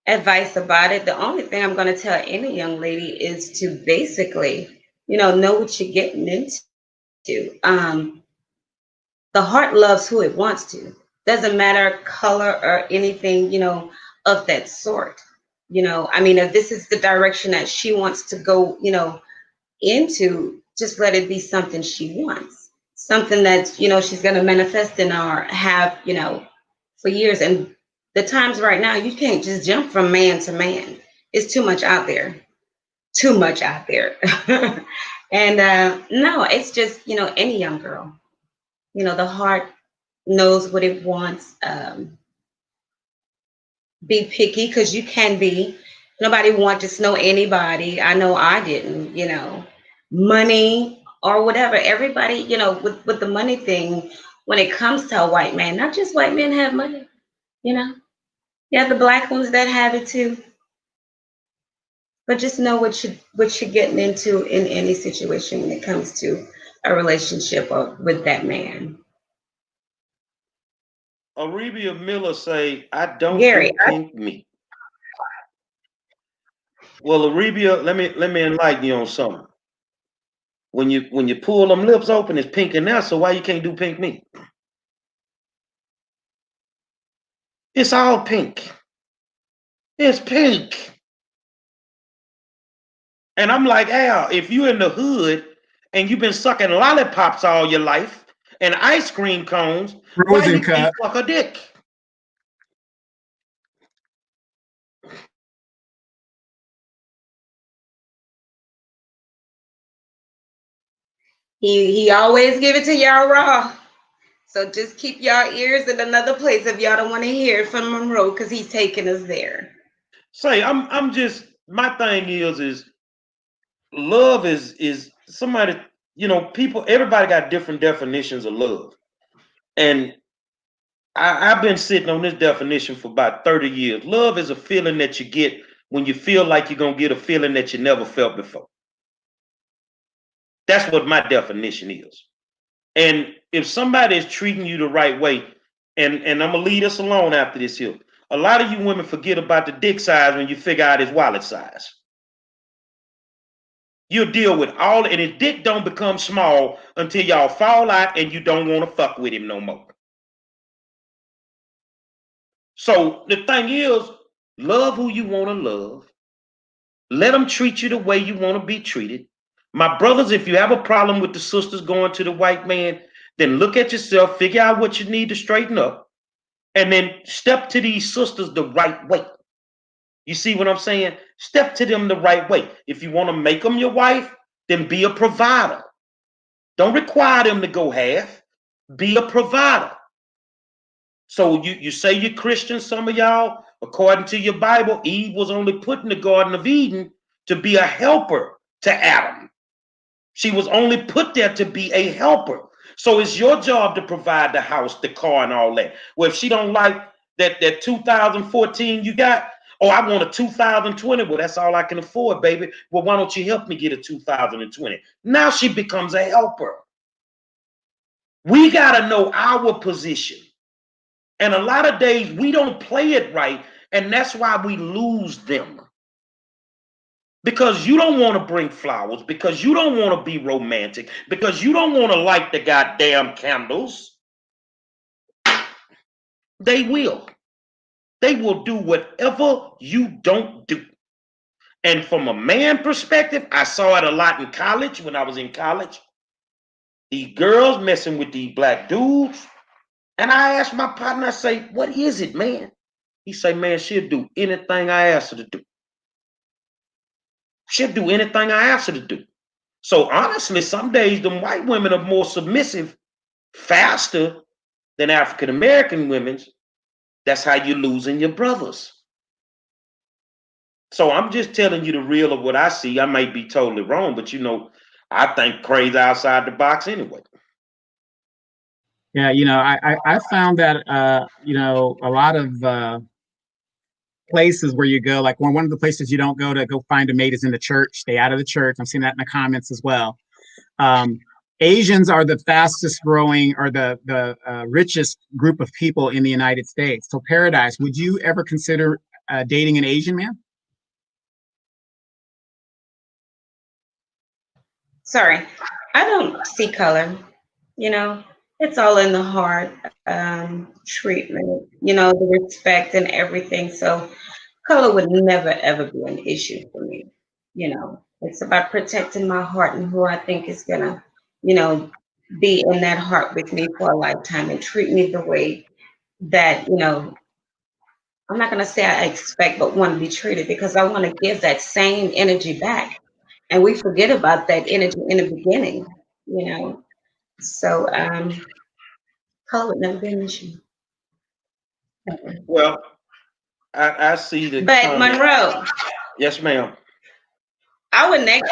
advice about it. The only thing I'm gonna tell any young lady is to basically, know what you're getting into. The heart loves who it wants to. Doesn't matter color or anything, of that sort. I mean, if this is the direction that she wants to go, into, just let it be something she wants, something that she's going to manifest in or have for years. And the times right now, you can't just jump from man to man. It's too much out there, too much out there. And no, it's just any young girl, the heart knows what it wants. Be picky, because you can be. Nobody wants to know anybody. I know I didn't, money or whatever. Everybody, with the money thing, when it comes to a white man, not just white men have money, you know. You have the black ones that have it too. But just know what you're getting into in any situation when it comes to a relationship or with that man. Arabia Miller say, I don't Gary, do pink meat. Well, Arabia, let me enlighten you on something. When you pull them lips open, it's pink in there, so why you can't do pink meat? It's all pink. It's pink. And I'm like, Al, if you in the hood and you've been sucking lollipops all your life and ice cream cones, why Frozen you can't cup. suck a dick? he always give it to y'all raw. So just keep y'all ears in another place if y'all don't want to hear it from Monroe, because he's taking us there. Say, I'm just my thing is love is somebody, people, everybody got different definitions of love. And I've been sitting on this definition for about 30 years. Love is a feeling that you get when you feel like you're gonna get a feeling that you never felt before. That's what my definition is. And if somebody is treating you the right way, and I'm gonna leave us alone after this here. A lot of you women forget about the dick size when you figure out his wallet size. You'll deal with all, and his dick don't become small until y'all fall out and you don't want to fuck with him no more. So the thing is, love who you want to love. Let them treat you the way you want to be treated. My brothers, if you have a problem with the sisters going to the white man, then look at yourself, figure out what you need to straighten up, and then step to these sisters the right way. You see what I'm saying? Step to them the right way. If you want to make them your wife, then be a provider. Don't require them to go half. Be a provider. So you say you're Christian, some of y'all, according to your Bible, Eve was only put in the Garden of Eden to be a helper to Adam. She was only put there to be a helper. So it's your job to provide the house, the car, and all that. Well, if she don't like that 2014 you got, oh, I want a 2020. Well, that's all I can afford, baby. Well, why don't you help me get a 2020? Now she becomes a helper. We got to know our position. And a lot of days we don't play it right, and that's why we lose them. Because you don't want to bring flowers, because you don't want to be romantic, because you don't want to light the goddamn candles. They will. They will do whatever you don't do. And from a man perspective, I saw it a lot in college when I was in college. These girls messing with these black dudes. And I asked my partner, I say, what is it, man? He say, man, she'll do anything I ask her to do. She'll do anything I ask her to do. So honestly, some days them white women are more submissive faster than African American women. That's how you're losing your brothers. So I'm just telling you the real of what I see. I might be totally wrong, but I think crazy outside the box anyway. Yeah, I found that a lot of places where you go, like one of the places you don't go to go find a mate is in the church. Stay out of the church. I'm seeing that in the comments as well. Asians are the fastest growing or the richest group of people in the United States. So Paradise, would you ever consider dating an Asian man? Sorry, I don't see color. It's all in the heart, treatment, the respect and everything. So color would never ever be an issue for me. It's about protecting my heart and who I think is gonna, be in that heart with me for a lifetime and treat me the way that, I'm not gonna say I expect, but want to be treated, because I want to give that same energy back. And we forget about that energy in the beginning, you know. So color would never be an issue. Well, I see the But comment. Monroe, Yes, ma'am. I would next.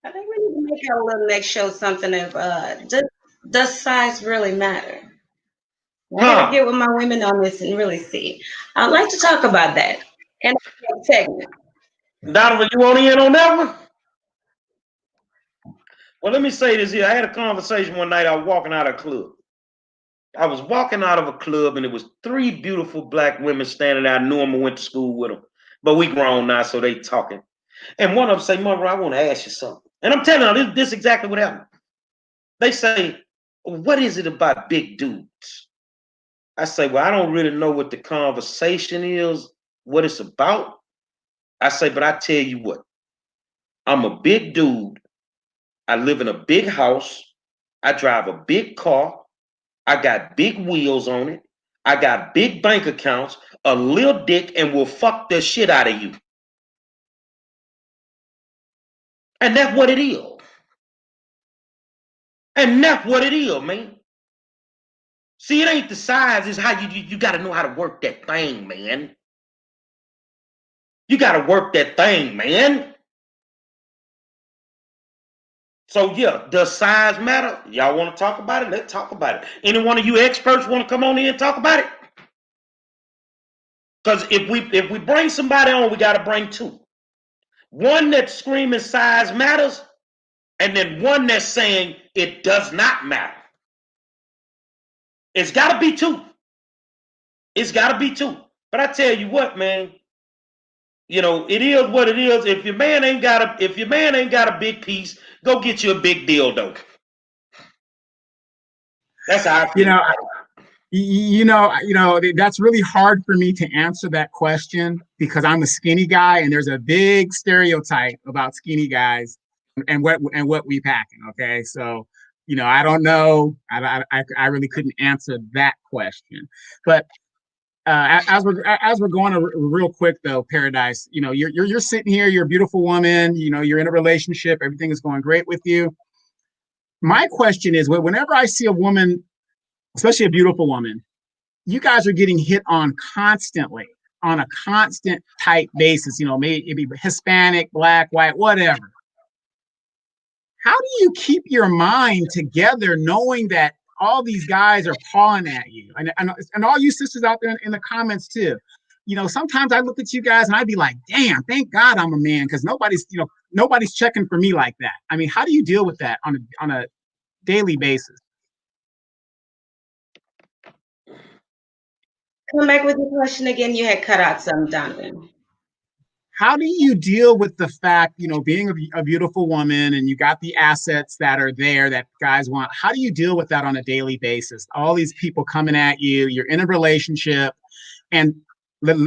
I think we need to make our little next show something of does size really matter? I gotta get with my women on this and really see. I'd like to talk about that in a segment. Donovan, you want in on that one? Well, let me say this here. I had a conversation one night. I was walking out of a club. I was walking out of a club, and it was three beautiful black women standing there. I knew them. I went to school with them, but we grown now, so they talking. And one of them say, "Mother, I want to ask you something." And I'm telling them, this exactly what happened. They say, "What is it about big dudes?" I say, "Well, I don't really know what the conversation is, what it's about." I say, "But I tell you what, I'm a big dude. I live in a big house. I drive a big car. I got big wheels on it. I got big bank accounts, a little dick, and will fuck the shit out of you." And that's what it is. And that's what it is, man. See, it ain't the size, it's how you got to know how to work that thing, man. You got to work that thing, man. So yeah, does size matter? Y'all want to talk about it? Let's talk about it. Any one of you experts want to come on in and talk about it? Because if we bring somebody on, we got to bring two. One that's screaming size matters, and then one that's saying it does not matter. It's got to be two. It's got to be two. But I tell you what, man, You know, it is what it is. If your man ain't got a big piece, go get you a big dildo. That's how I You feel. know, that's really hard for me to answer that question because I'm a skinny guy, and there's a big stereotype about skinny guys and what we packing. Okay, so I don't know. I really couldn't answer that question, but as we're going real quick though, Paradise, you're sitting here, you're a beautiful woman, you're in a relationship, everything is going great with you. My question is, whenever I see a woman, especially a beautiful woman, you guys are getting hit on constantly, on a constant type basis, maybe it be Hispanic, black, white, whatever. How do you keep your mind together knowing that all these guys are pawing at you? And all you sisters out there in the comments too. Sometimes I look at you guys and I'd be like, damn, thank God I'm a man, because nobody's checking for me like that. I mean, how do you deal with that on a daily basis? Come back with your question again. You had cut out some, Donovan. How do you deal with the fact, being a beautiful woman and you got the assets that are there that guys want? How do you deal with that on a daily basis? All these people coming at you, you're in a relationship, and let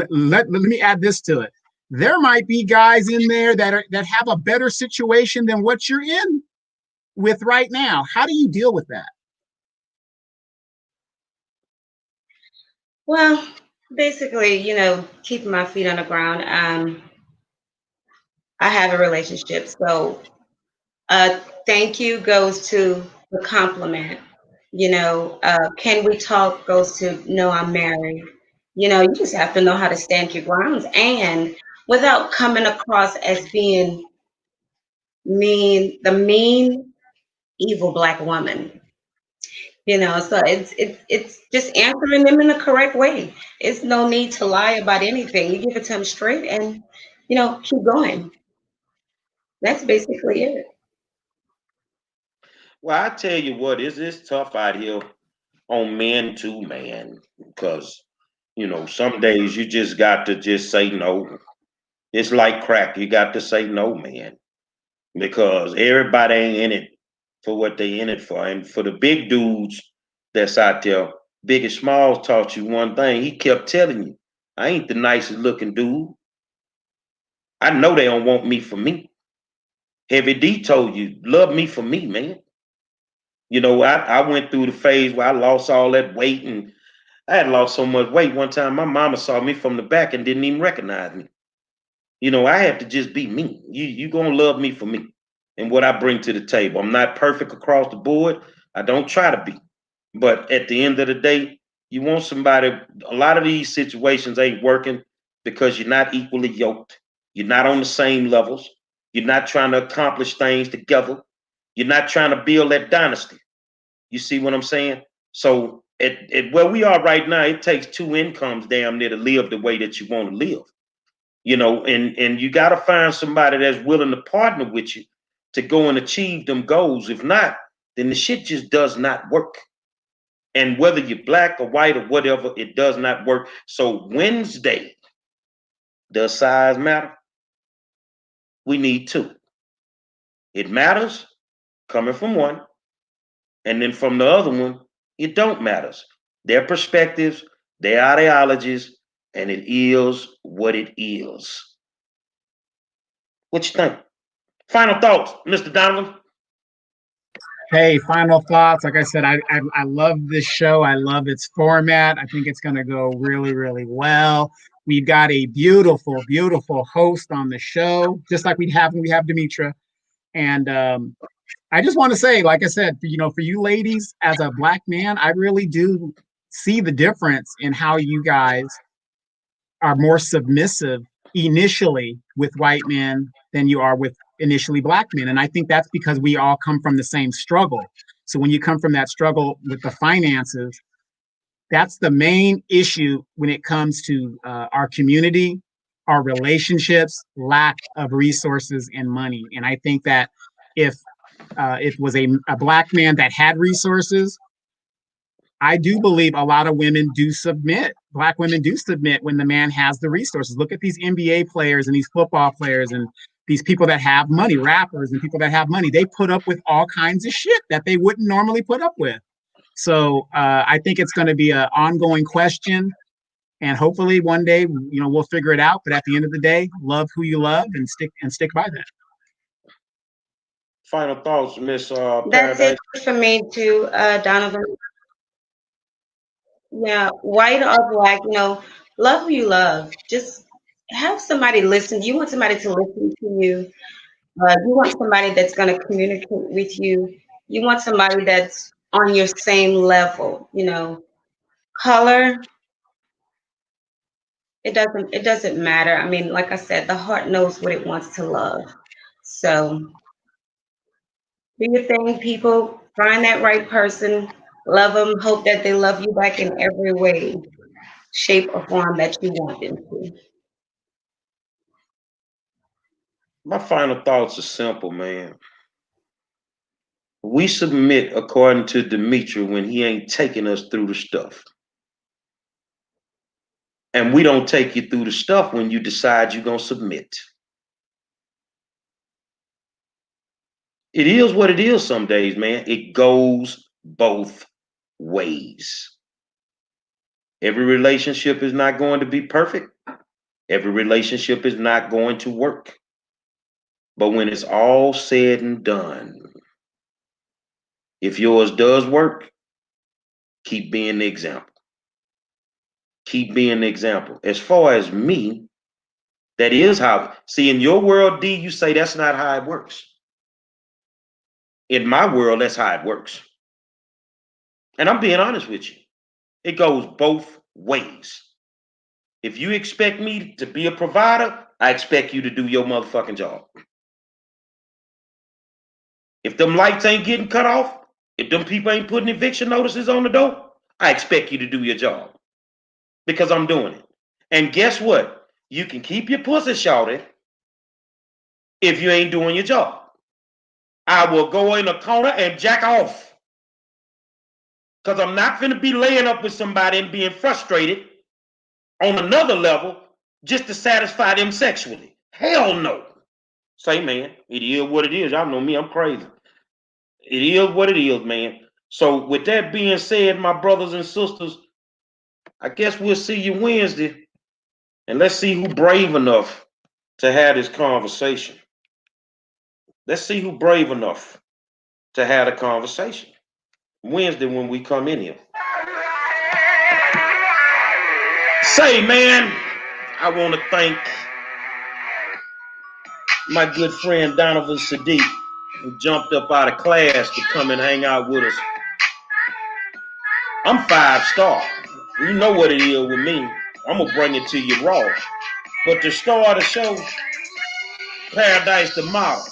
me add this to it. There might be guys in there that have a better situation than what you're in with right now. How do you deal with that? Well, basically, keeping my feet on the ground. I have a relationship, so thank you goes to the compliment. Can we talk goes to no, I'm married. You just have to know how to stand your grounds and without coming across as being mean, evil black woman. So it's just answering them in the correct way. It's no need to lie about anything. You give it to them straight and keep going. That's basically it. Well, I tell you what, it's tough out here on men too, man. Because some days you just got to just say no. It's like crack. You got to say no, man. Because everybody ain't in it for what they in it for. And for the big dudes that's out there, Big and Small taught you one thing. He kept telling you, I ain't the nicest looking dude. I know they don't want me for me. Heavy D told you, love me for me, man. I went through the phase where I lost all that weight, and I had lost so much weight. One time my mama saw me from the back and didn't even recognize me. I had to just be me. You gonna love me for me and what I bring to the table. I'm not perfect across the board. I don't try to be. But at the end of the day, you want somebody. A lot of these situations ain't working because you're not equally yoked. You're not on the same levels. You're not trying to accomplish things together. You're not trying to build that dynasty. You see what I'm saying? So at where we are right now, it takes two incomes damn near to live the way that you want to live. And you got to find somebody that's willing to partner with you to go and achieve them goals. If not, then the shit just does not work. And whether you're black or white or whatever, it does not work. So Wednesday, does size matter? We need two. It matters coming from one, and then from the other one, it don't matters. Their perspectives, their ideologies, and it is what it is. What you think? Final thoughts, Mr. Donovan. Hey, final thoughts. Like I said, I love this show. I love its format. I think it's going to go really, really well. We've got a beautiful, beautiful host on the show, just like we have when we have Demetra. And I just want to say, like I said, for you ladies, as a black man, I really do see the difference in how you guys are more submissive initially with white men than you are with initially black men. And I think that's because we all come from the same struggle. So when you come from that struggle with the finances, that's the main issue when it comes to our community, our relationships, lack of resources and money. And I think that if it was a black man that had resources, I do believe a lot of women do submit. Black women do submit when the man has the resources. Look at these NBA players and these football players and these people that have money, rappers and people that have money. They put up with all kinds of shit that they wouldn't normally put up with. So I think it's going to be an ongoing question, and hopefully one day, we'll figure it out. But at the end of the day, love who you love and stick by that. Final thoughts, Miss That's it Paradise. for me too, Donovan. Yeah, white or black, love who you love. Just have somebody listen. You want somebody to listen to you. You want somebody that's going to communicate with you. You want somebody that's on your same level. Color, it doesn't matter. I mean, like I said, the heart knows what it wants to love. So do your thing, people. Find that right person. Love them. Hope that they love you back in every way, shape, or form that you want them to. My final thoughts are simple, man. We submit according to Demetri when he ain't taking us through the stuff. And we don't take you through the stuff when you decide you're going to submit. It is what it is some days, man. It goes both ways. Every relationship is not going to be perfect. Every relationship is not going to work. But when it's all said and done, if yours does work, keep being the example. Keep being the example. As far as me, that is how, see, in your world, D, you say that's not how it works. In my world, that's how it works. And I'm being honest with you. It goes both ways. If you expect me to be a provider, I expect you to do your motherfucking job. If them lights ain't getting cut off, if them people ain't putting eviction notices on the door, I expect you to do your job. Because I'm doing it. And guess what? You can keep your pussy shorty if you ain't doing your job. I will go in a corner and jack off. Because I'm not finna be laying up with somebody and being frustrated on another level just to satisfy them sexually. Hell no. Say, man, it is what it is. Y'all know me, I'm crazy. It is what it is, man. So with that being said, my brothers and sisters, I guess we'll see you Wednesday. And let's see who brave enough to have this conversation. Let's see who brave enough to have a conversation. Wednesday when we come in here. Say, man, I want to thank my good friend Donovan Sadiq, who jumped up out of class to come and hang out with us. I'm 5-star. You know what it is with me. I'm going to bring it to you raw. But to start the show, Paradise the Model.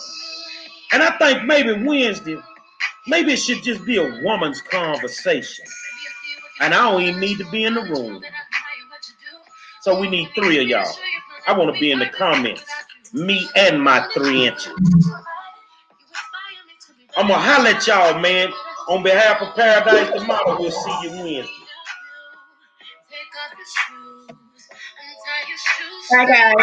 And I think maybe Wednesday, maybe it should just be a woman's conversation. And I don't even need to be in the room. So we need 3 of y'all. I want to be in the comments. Me and my 3 inches. I'm going to holler at y'all, man. On behalf of Paradise the Model, we'll see you Wednesday. Bye, guys.